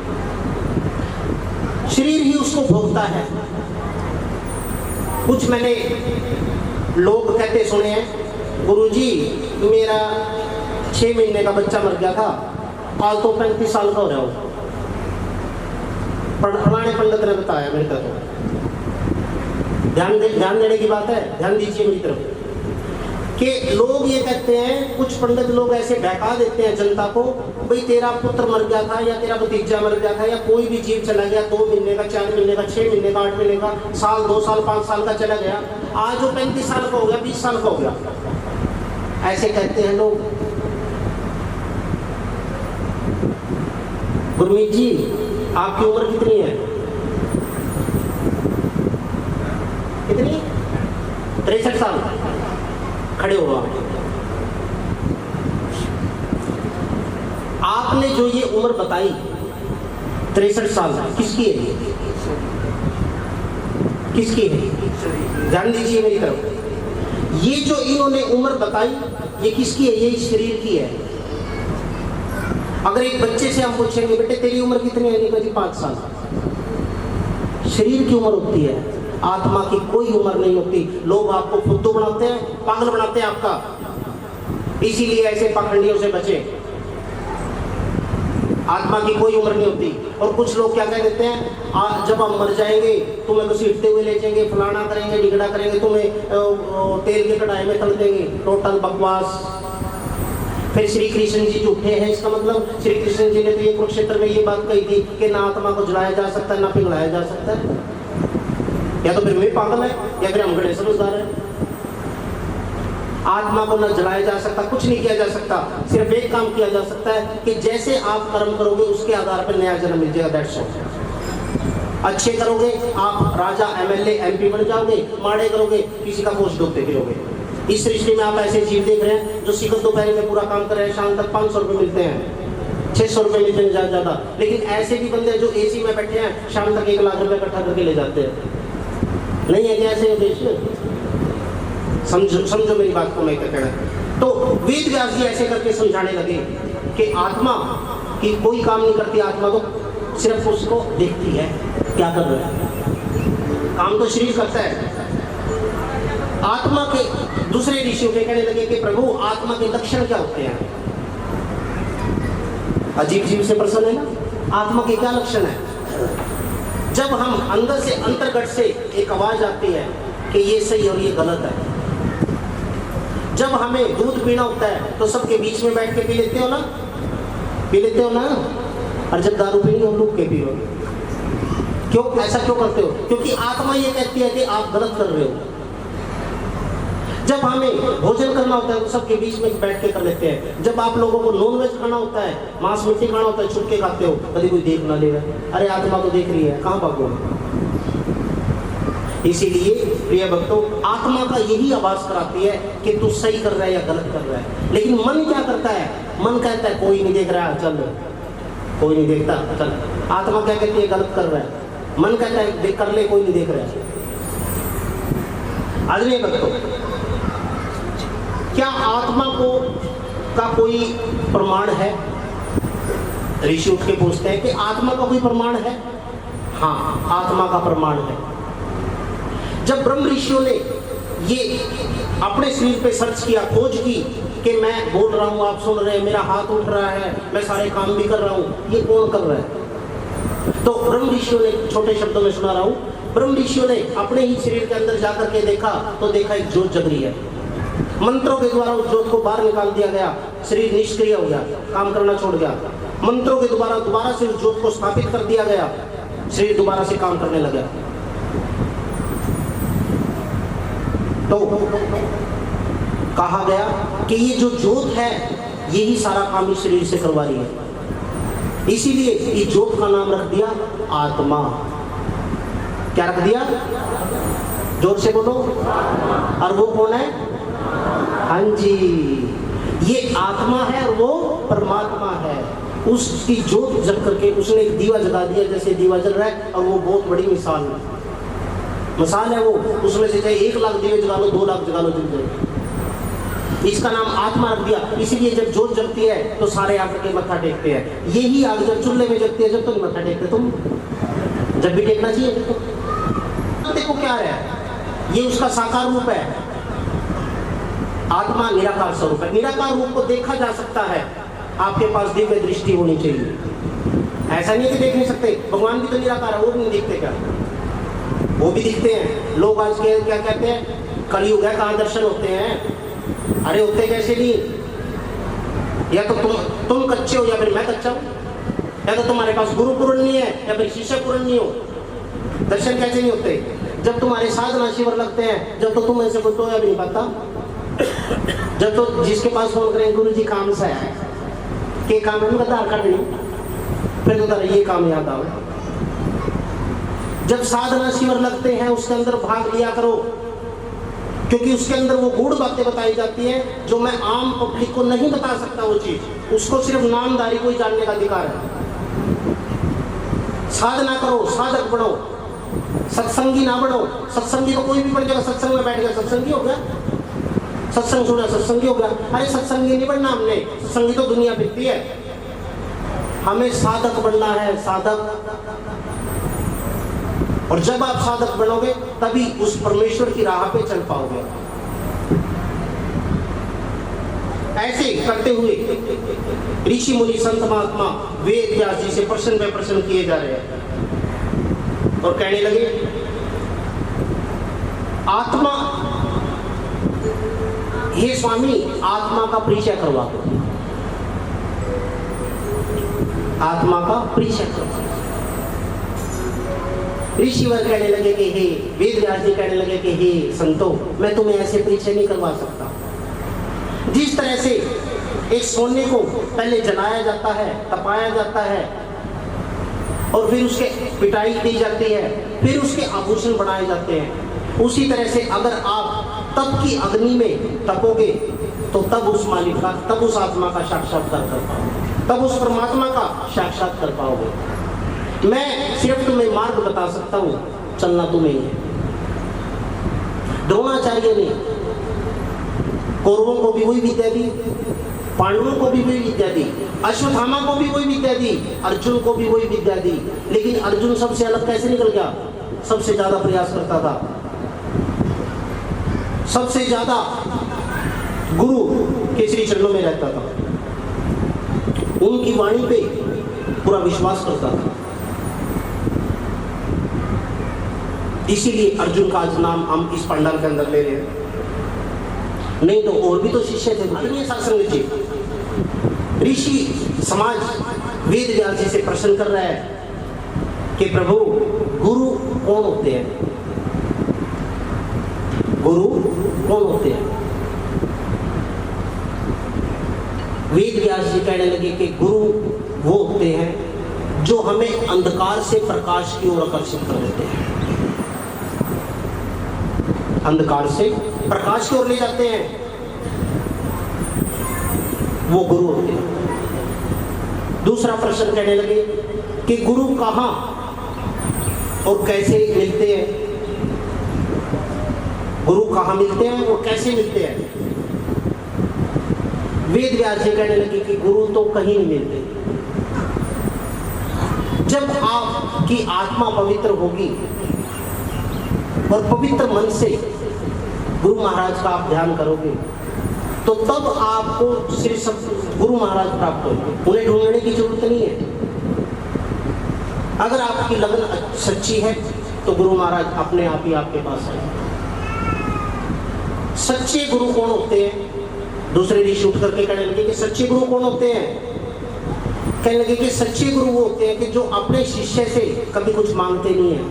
शरीर ही उसको भोगता है। कुछ मैंने लोग कहते सुने हैं, गुरुजी मेरा 6 महीने का बच्चा मर गया था, आज तो 35 साल का हो रहा हो। फलाने पंडित ने बताया मेरे को। ध्यान देने की बात है, ध्यान दीजिए मेरी तरफ। कि लोग ये कहते हैं, कुछ पंडित लोग ऐसे बहका देते हैं जनता को, भाई तेरा पुत्र मर गया था, या तेरा भतीजा मर गया था, या कोई भी जीव चला गया 2 महीने का, 4 महीने का, 6 महीने का, 8 महीने का, साल, 2 साल, 5 साल का चला गया, आज वो 35 साल का हो गया, 20 साल का हो गया। ऐसे कहते हैं लोग। गुरमीत जी आपकी उम्र कितनी है? कितनी? 63 साल। खड़े हो आप। आपने जो ये उम्र बताई 63 साल, किसकी है? किसकी है? ध्यान दीजिए मेरी तरफ। ये जो इन्होंने उम्र बताई ये किसकी है? ये इस शरीर की है। अगर एक बच्चे से हम पूछेंगे बेटे तेरी उम्र कितनी है? नहीं, 5 साल। शरीर की उम्र होती है, आत्मा की कोई उम्र नहीं होती। लोग आपको फुद्दू बनाते हैं, पागल बनाते हैं आपका, इसीलिए ऐसे पाखंडियों से बचे। आत्मा की कोई उम्र नहीं होती। और कुछ लोग क्या कह देते हैं, जब हम मर जाएंगे तुम्हें घसीटते हुए ले जाएंगे, फलाना करेंगे, ढिगड़ा करेंगे, तुम्हें तेल के कढ़ाई में तल देंगे। टोटल बकवास। फिर श्री कृष्ण जी झूठे हैं, इसका मतलब श्री कृष्ण जी ने तो ये कुरुक्षेत्र में ये बात कही थी कि ना आत्मा को जलाया जा सकता है ना पिघलाया जा सकता है। या तो फिर वे पागल है या फिर हम गणेश समझदार है। आत्मा को न जलाया जा सकता, कुछ नहीं किया जा सकता। सिर्फ एक काम किया जा सकता है कि जैसे आप कर्म करोगे उसके आधार पर नया जन्म मिल जाएगा। That's all. अच्छे करोगे आप राजा, एमएलए, एमपी बन जाओगे। माड़े करोगे किसी का पोस्ट डूबते फिरोगे। इस सृष्टि में आप ऐसे जीव देख रहे हैं जो सिखर दोपहर में पूरा काम कर रहे हैं, शाम तक 500 रुपये मिलते हैं, 600 रुपये मिलते हैं ज्यादा। लेकिन ऐसे भी बंदे जो एसी में बैठे हैं, शाम तक 1 लाख रुपये इकट्ठा करके ले जाते हैं। नहीं है क्या ऐसे देश में? समझो मेरी बात को मैं क्या कह रहा हूं। तो वेद व्यास जी ऐसे करके समझाने लगे कि आत्मा की कोई काम नहीं करती, आत्मा तो सिर्फ उसको देखती है क्या कर रहा है, काम तो शरीर करता है। आत्मा के दूसरे ऋषियों के कहने लगे कि प्रभु आत्मा के लक्षण क्या होते हैं? अजीब जीव से प्रश्न है ना, आत्मा के क्या लक्षण है? जब हम अंदर से अंतर्गत से एक आवाज आती है कि ये सही और ये गलत है। जब हमें दूध पीना होता है तो सबके बीच में बैठ के पी लेते हो ना, पी लेते हो ना। और जब दारू पीनी हो लुक के पियो। क्यों ऐसा क्यों करते हो? क्योंकि आत्मा ये कहती है कि आप गलत कर रहे हो। जब हमें भोजन करना होता है तो सबके बीच में बैठ के कर लेते हैं। जब आप लोगों को नॉनवेज खाना होता है, मांस मछली खाना होता है, छुप के खाते हो, कभी कोई देख ना लेगा। अरे आत्मा तो देख रही है, कहाँ भागो। इसीलिए प्रिय भक्तों, आत्मा का यही आवाज कराती है कि तू सही कर रहा है या गलत कर रहा है। लेकिन मन क्या करता है? मन कहता है कोई नहीं देख रहा है, चल, कोई नहीं देखता, चल। आत्मा क्या कहती है? गलत कर रहा है। मन कहता है देख कर ले, कोई नहीं देख रहा है। आदरणीय भक्तों, क्या आत्मा को का कोई प्रमाण है? ऋषि उठ के पूछते हैं कि आत्मा का कोई प्रमाण है? हाँ, आत्मा का प्रमाण है। जब ब्रह्म ऋषियों ने ये अपने शरीर पे सर्च किया, खोज की कि मैं बोल रहा हूँ, आप सुन रहे हैं, मेरा हाथ उठ रहा है, मैं सारे काम भी कर रहा हूँ, ये कौन कर रहा है? तो ब्रह्म ऋषियों ने, छोटे शब्दों में सुना रहा हूँ, ब्रह्म ऋषियों ने अपने ही शरीर के अंदर जाकर के देखा तो देखा एक ज्योत जग रही है। मंत्रों के द्वारा उस ज्योत को बाहर निकाल दिया गया, शरीर निष्क्रिय हो गया, काम करना छोड़ गया। मंत्रों के द्वारा दोबारा से उस ज्योत को स्थापित कर दिया गया, शरीर दोबारा से काम करने लगा। तो कहा गया कि ये जो ज्योत है यही सारा काम इस शरीर से करवा रही है। इसीलिए इस ज्योत का नाम रख दिया आत्मा। क्या रख दिया? जोर से बोलो। और वो कौन है? हाँ जी, ये आत्मा है और वो परमात्मा है। उसकी ज्योत जग करके उसने एक दीवा जला दिया, जैसे दीवा जल रहा है, और वो बहुत बड़ी मिसाल है वो। उसमें से चाहे 1 लाख दीवे जला लो, 2 लाख जला लो, जल जाए। इसका नाम आत्मा रख दिया। इसीलिए जब ज्योत जलती है तो सारे आकर के मत्था टेकते हैं। यही आग जब चूल्हे में जलती है, जब तक मत्था टेकते तुम, जब भी टेकना चाहिए। देखो क्या है, ये उसका साकार रूप है। आत्मा निराकार स्वरूप है। निराकार रूप को देखा जा सकता है, आपके पास दिव्य दृष्टि होनी चाहिए। ऐसा नहीं है कि देख नहीं सकते, भगवान भी तो निराकार है, वो भी नहीं दिखते क्या? वो भी दिखते हैं। लोग आज के क्या कहते हैं, कलयुग है, कहाँ दर्शन होते हैं? अरे होते कैसे नहीं? या तो तुम कच्चे हो या फिर मैं कच्चा हूँ, या तो तुम्हारे पास गुरु पूर्ण नहीं है या फिर शिष्य पूर्ण नहीं हो। दर्शन कैसे नहीं होते? जब तुम्हारे साधना शिविर लगते हैं, जब तो तुम ऐसे कोई टोया भी नहीं पाता, जब तो जिसके पास फोन करें गुरु जी काम से आया के काम है, आधार कार्ड नहीं, फिर तो ये काम याद आओ। जब साधना शिविर लगते हैं उसके अंदर भाग लिया करो, क्योंकि उसके अंदर वो गूढ़ बातें बताई जाती हैं जो मैं आम पब्लिक को नहीं बता सकता। वो चीज उसको सिर्फ नामधारी को ही जानने का अधिकार है। साधना करो, साधक बनो, सत्संगी ना बनो। सत्संगी को कोई भी बन जाएगा, सत्संग में बैठ गया सत्संगी हो गया, सत्संग सुना सत्संगी हो गया। अरे सत्संगी नहीं बनना हमने, सत्संगी तो दुनिया बिकती है। हमें साधक बनना है, साधक। और जब आप साधक बनोगे तभी उस परमेश्वर की राह पे चल पाओगे। ऐसे करते हुए ऋषि मुनि संत महात्मा वेद व्यास जी से प्रश्न पे प्रश्न किए जा रहे हैं और कहने लगे, आत्मा, हे स्वामी आत्मा का परिचय करवा दो, आत्मा का परिचय करवा दो। ऋषिवर कहने लगे कि हे वेद व्यास जी कहने लगे कि हे संतो, मैं तुम्हें ऐसे परिचय नहीं करवा सकता। जिस तरह से एक सोने को पहले जलाया जाता है, तपाया जाता है और फिर उसके पिटाई दी जाती है, फिर उसके आभूषण बनाए जाते हैं, उसी तरह से अगर आप तप की अग्नि में तपोगे तो तब उस मालिक का, तब उस आत्मा का साक्षात्कार कर पाओगे, तब उस परमात्मा का साक्षात कर पाओगे। मैं सिर्फ तुम्हें मार्ग बता सकता हूं, चलना तुम्हें ही है। द्रोणाचार्य ने कौरवों को भी वही विद्या दी, पांडवों को भी वही विद्या दी, अश्वत्थामा को भी वही विद्या दी, अर्जुन को भी वही विद्या दी। लेकिन अर्जुन सबसे अलग कैसे निकल गया? सबसे ज्यादा प्रयास करता था, सबसे ज्यादा गुरु के श्री चरणों में रहता था, उनकी वाणी पे पूरा विश्वास करता था। इसीलिए अर्जुन का आज नाम हम इस पंडाल के अंदर ले रहे हैं। नहीं तो और भी तो शिष्य थे। आदरणीय सत्संग जी, ऋषि समाज वेद व्यास जी से प्रश्न कर रहा है कि प्रभु गुरु कौन होते हैं? गुरु कौन होते हैं? वेद व्यास जी कहने लगे कि गुरु वो होते हैं जो हमें अंधकार से प्रकाश की ओर आकर्षित कर देते हैं, अंधकार से प्रकाश की ओर ले जाते हैं, वो गुरु होते हैं। दूसरा प्रश्न कहने लगे कि गुरु कहाँ और कैसे मिलते हैं? गुरु कहाँ मिलते हैं और कैसे मिलते हैं? वेद व्यास जी कहने लगे कि गुरु तो कहीं नहीं मिलते। जब आपकी आत्मा पवित्र होगी और पवित्र मन से गुरु महाराज का आप ध्यान करोगे तो तब आपको श्री गुरु महाराज प्राप्त होंगे। उन्हें ढूंढने की जरूरत नहीं है। अगर आपकी लगन सच्ची है तो गुरु महाराज अपने आप ही आपके पास आएंगे। सच्चे गुरु कौन होते हैं? दूसरे ऋषि उठ करके कहने लगे कि सच्चे गुरु कौन होते हैं? कहने लगे कि सच्चे गुरु वो होते हैं कि जो अपने शिष्य से कभी कुछ मांगते नहीं है,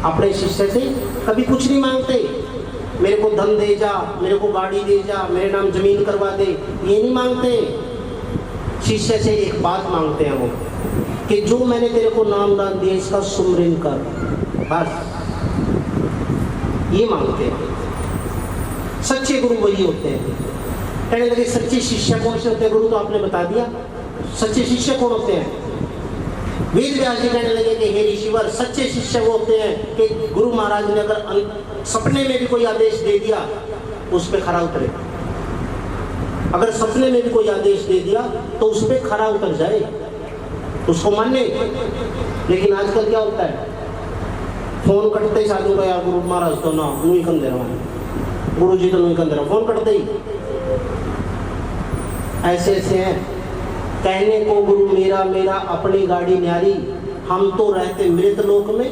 अपने शिष्य से कभी कुछ नहीं मांगते। मेरे को धन दे जा, मेरे को गाड़ी दे जा, मेरे नाम जमीन करवा दे, ये नहीं मांगते। शिष्य से एक बात मांगते हैं वो कि जो मैंने तेरे को नाम दान दिया इसका सुमरन कर, बस ये मांगते हैं। सच्चे गुरु वही होते हैं। कहने लगे सच्चे शिष्य कौन से होते हैं? गुरु तो आपने बता दिया, सच्चे शिष्य कौन होते हैं? वेद व्यास जी कहने लगे कि हे ऋषिवर, सच्चे शिष्य वो होते हैं कि गुरु महाराज ने अगर सपने में भी कोई आदेश दे दिया उस पर खरा उतरे। अगर सपने में भी कोई आदेश दे दिया तो उस पर खरा उतर जाए, उसको माने। लेकिन आजकल क्या होता है, फोन कटते ही साधु का यार गुरु महाराज तो ना नहीं कम दे रहा, गुरु जी तो नहीं कम दे रहा, फोन कटते ही। ऐसे ऐसे हैं। कहने को गुरु मेरा मेरा अपनी गाड़ी न्यारी, हम तो रहते मृत लोक में,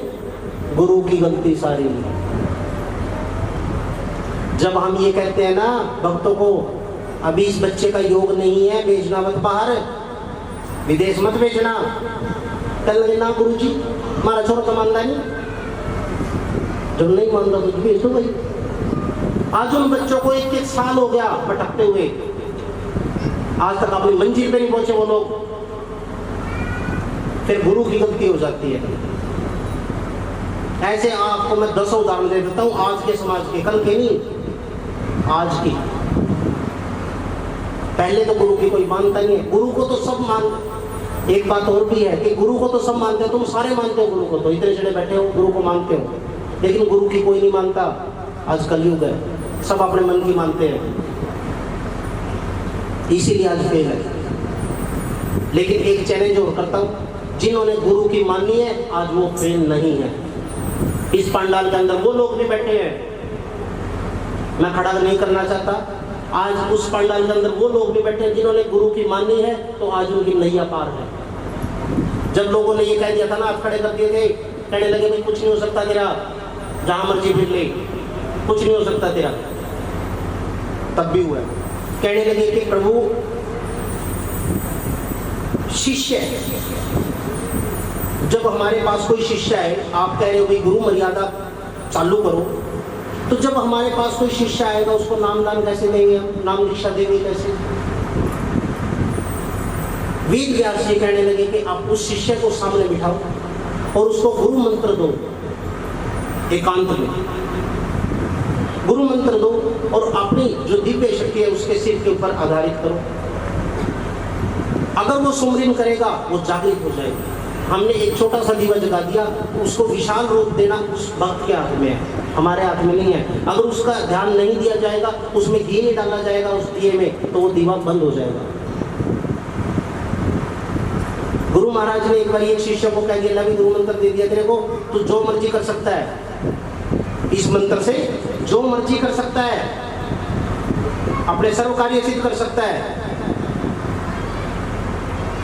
गुरु की गलती सारी। जब हम ये कहते हैं ना भक्तों को, अभी इस बच्चे का योग नहीं है, भेजना मत बाहर, विदेश मत भेजना, कल लगे ना गुरु जी हमारा छोरा तो मानता नहीं, जब नहीं मानता तो भेज दो भाई। आज उन बच्चों को 1-1 साल हो गया भटकते हुए, आज तक अपनी मंजिल पे नहीं पहुंचे वो लोग। फिर गुरु की गलती हो जाती है। ऐसे आपको मैं 10 उदाहरण दे देता हूँ, आज के समाज के, कल के नहीं, आज की। पहले तो गुरु की कोई मानता नहीं है, गुरु को तो सब मान। एक बात और भी है कि गुरु को तो सब मानते हो, तुम सारे मानते हो गुरु को, तो इतने जने बैठे हो गुरु को मानते हो, लेकिन गुरु की कोई नहीं मानता। आज कलयुग है, सब अपने मन की मानते हैं, इसीलिए आज फेल है। लेकिन एक चैलेंज और करता हूँ, जिन्होंने गुरु की मानी है आज वो फेल नहीं है। इस पंडाल के अंदर वो लोग भी बैठे हैं, मैं खड़ा नहीं करना चाहता, आज उस पंडाल के अंदर वो लोग भी बैठे हैं जिन्होंने गुरु की मानी है, तो आज उनकी नैया पार है। जब लोगों ने ये कह दिया था ना, आप खड़े कर दिए थे, कहने लगे भाई कुछ नहीं हो सकता तेरा, जहां मर्जी फिर ले, कुछ नहीं हो सकता तेरा, तब भी हुआ। कहने लगे कि प्रभु शिष्य, जब हमारे पास कोई शिष्य है, आप कह रहे हो भाई गुरु मर्यादा चालू करो, तो जब हमारे पास कोई शिष्य आएगा उसको नामदान कैसे देंगे, नाम दीक्षा देंगे कैसे? वेद व्यास जी कहने लगे कि आप उस शिष्य को सामने बिठाओ और उसको गुरु मंत्र दो, एकांत में गुरु मंत्र दो, और अपनी जो दिव्य शक्ति है उसके सिर के ऊपर आधारित करो। अगर वो सुमरिन करेगा वो जागृत हो जाएगी। हमने एक छोटा सा दीवा जगा दिया, उसको विशाल रूप देना उस भक्त के हाथ में है, हमारे हाथ में नहीं है। अगर उसका ध्यान नहीं दिया जाएगा, उसमें घी नहीं डाला जाएगा उस दिए में, तो वो दीवा बंद हो जाएगा। गुरु महाराज ने एक बार एक शिष्य को कह दिया, भी गुरु मंत्र दे दिया तेरे को, तू जो मर्जी कर सकता है, इस मंत्र से जो मर्जी कर सकता है, अपने सर्व कार्य सिद्ध कर सकता है।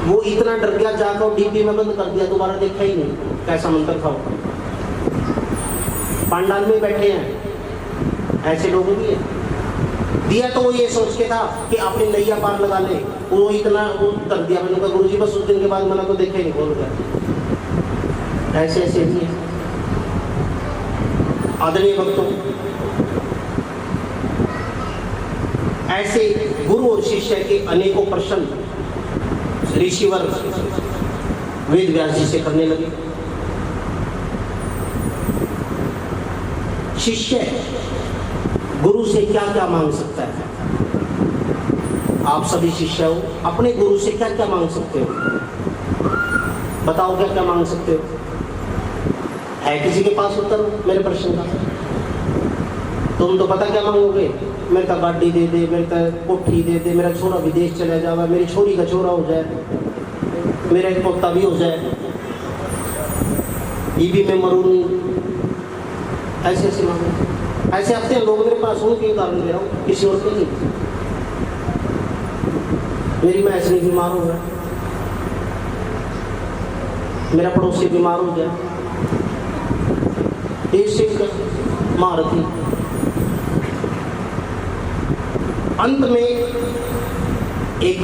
वो इतना डर गया, जाकर डीपी में बंद कर दिया, दोबारा देखा ही नहीं कैसा मंत्र था। पंडाल में बैठे हैं ऐसे लोग भी हैं। दिया तो वो ये सोच के था कि अपनी नैया पार लगा ले, वो इतना वो कर दिया। मैंने कहा गुरुजी बस उस दिन के बाद मैंने तो देखे नहीं, बोल गया। ऐसे ऐसे भी है। आदरणीय भक्तों, ऐसे गुरु और शिष्य के अनेकों प्रश्न ऋषिवर वेद व्यास जी से करने लगे। शिष्य गुरु से क्या क्या मांग सकता है? आप सभी शिष्य हो, अपने गुरु से क्या क्या मांग सकते हो? बताओ क्या क्या मांग सकते हो? है किसी के पास उत्तर मेरे प्रश्न का? तुम तो पता क्या मांगोगे, मेरे का गाड़ी दे दे, मेरे का कोठी दे दे, मेरा छोरा विदेश चला जावा, मेरी छोरी का छोरा हो जाए, मेरा एक पोता भी हो जाए, ये भी मैं मरूं नहीं। ऐसे ऐसे मांगे, ऐसे आते हैं लोग मेरे पास, उनके उदाहरण दे रहा हूँ, किसी और के नहीं। मेरी मैं ऐसे बीमार हो गया, मेरा पड़ोसी बीमार हो गया, महारथी। अंत में एक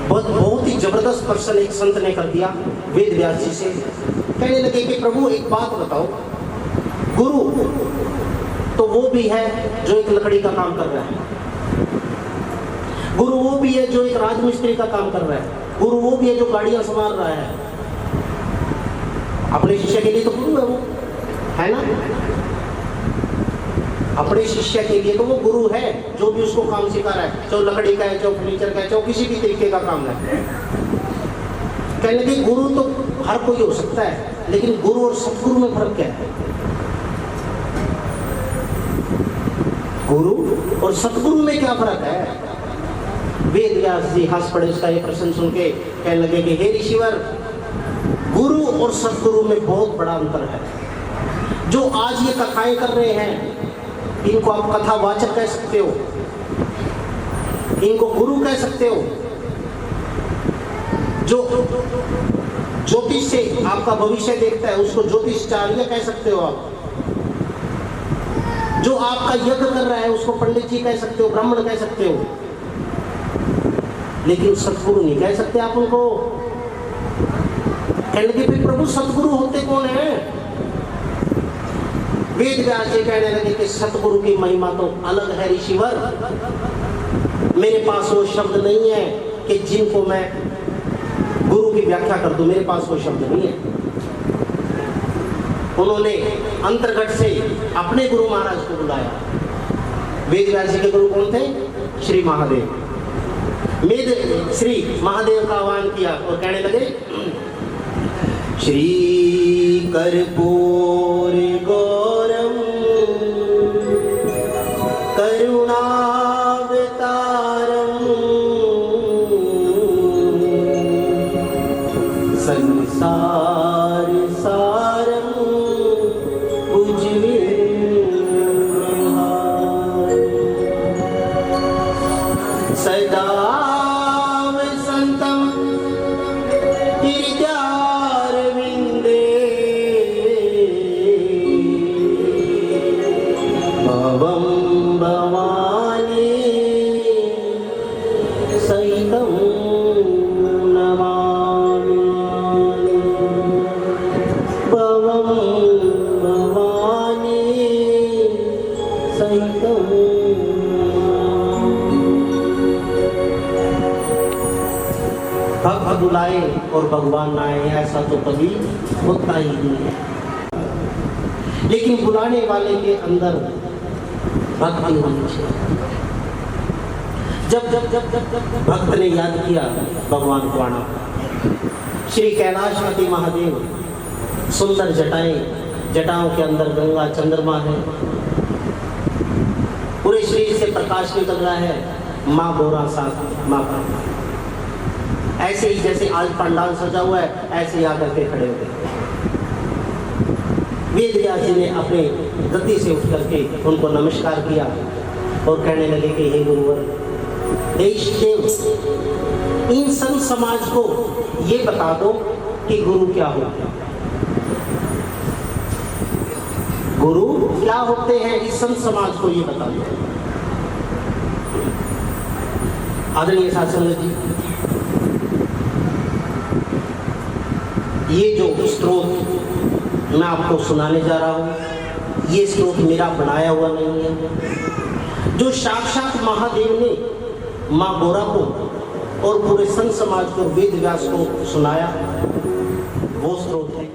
बहुत ही जबरदस्त प्रश्न एक संत ने कर दिया वेद व्यास जी से। कहने लगे कि प्रभु एक बात बताओ, गुरु तो वो भी है जो एक लकड़ी का काम कर रहा है, गुरु वो भी है जो एक राजमिस्त्री का काम कर रहा है, गुरु वो भी है जो गाड़ियां संभाल रहा है। अपने शिष्य के लिए तो गुरु है वो, है ना? अपने शिष्य के लिए तो वो गुरु है, जो भी उसको काम सिखा रहा है, चाहे लकड़ी का है, चाहे फर्नीचर का है, चाहे किसी भी तरीके का काम है। कहने लगे गुरु तो हर कोई हो सकता है, लेकिन गुरु और सतगुरु में फर्क क्या है? गुरु और सतगुरु में क्या फर्क है? वेद व्यास जी हंस पड़े उसका ये प्रश्न सुन के। कहने लगे कि हे ऋषिवर, गुरु और सतगुरु में बहुत बड़ा अंतर है। जो आज ये कथाएं कर रहे हैं, इनको आप कथावाचक कह सकते हो, इनको गुरु कह सकते हो। जो ज्योतिष से आपका भविष्य देखता है उसको ज्योतिषाचार्य कह सकते हो आप। जो आपका यज्ञ कर रहा है उसको पंडित जी कह सकते हो, ब्राह्मण कह सकते हो, लेकिन सतगुरु नहीं कह सकते आप उनको। कहने लगे फिर प्रभु सतगुरु होते कौन है? वेद व्यास जी कहने लगे कि सतगुरु की महिमा तो अलग है ऋषिवर। मेरे पास वो शब्द नहीं है कि जिनको मैं गुरु की व्याख्या कर दूं, मेरे पास कोई शब्द नहीं है। उन्होंने अंतर्गत से अपने गुरु महाराज को बुलाया। वेद व्यास जी के गुरु कौन थे? श्री महादेव। श्री महादेव का आह्वान किया और कहने लगे, श्री कर्पूर गौरम करुणावतारम संसार सारम सदा संतम हृदयारविंदे भवं भवानी सहितं नमामि। भवं भवानी सहितं भक्त बुलाए और भगवान ना आए, ऐसा तो कभी होता ही नहीं है। लेकिन बुलाने वाले के अंदर भक्ति होनी चाहिए। जब जब जब जब जब भक्त ने याद किया भगवान को आना, श्री कैलाशपति महादेव, सुंदर जटाएं, जटाओं के अंदर गंगा चंद्रमा है, पूरे शरीर से प्रकाश निकल रहा है, माँ बोरा साथ माँ का। ऐसे ही जैसे आज पंडाल सजा हुआ है, ऐसे ही आकर के खड़े हो गए। वेद व्यास जी ने अपने गति से उठ करके उनको नमस्कार किया और कहने लगे कि हे गुरुवर, देश देव, इन संत समाज को ये बता दो कि गुरु क्या होते हैं। गुरु क्या होते हैं, इस संत समाज को ये बता दो। आदरणीय साध संगत जी, ये जो स्त्रोत मैं आपको सुनाने जा रहा हूँ, ये स्त्रोत मेरा बनाया हुआ नहीं है। जो साक्षात महादेव ने माँ बोरा को और पूरे संत समाज को, वेद व्यास को सुनाया, वो स्त्रोत है।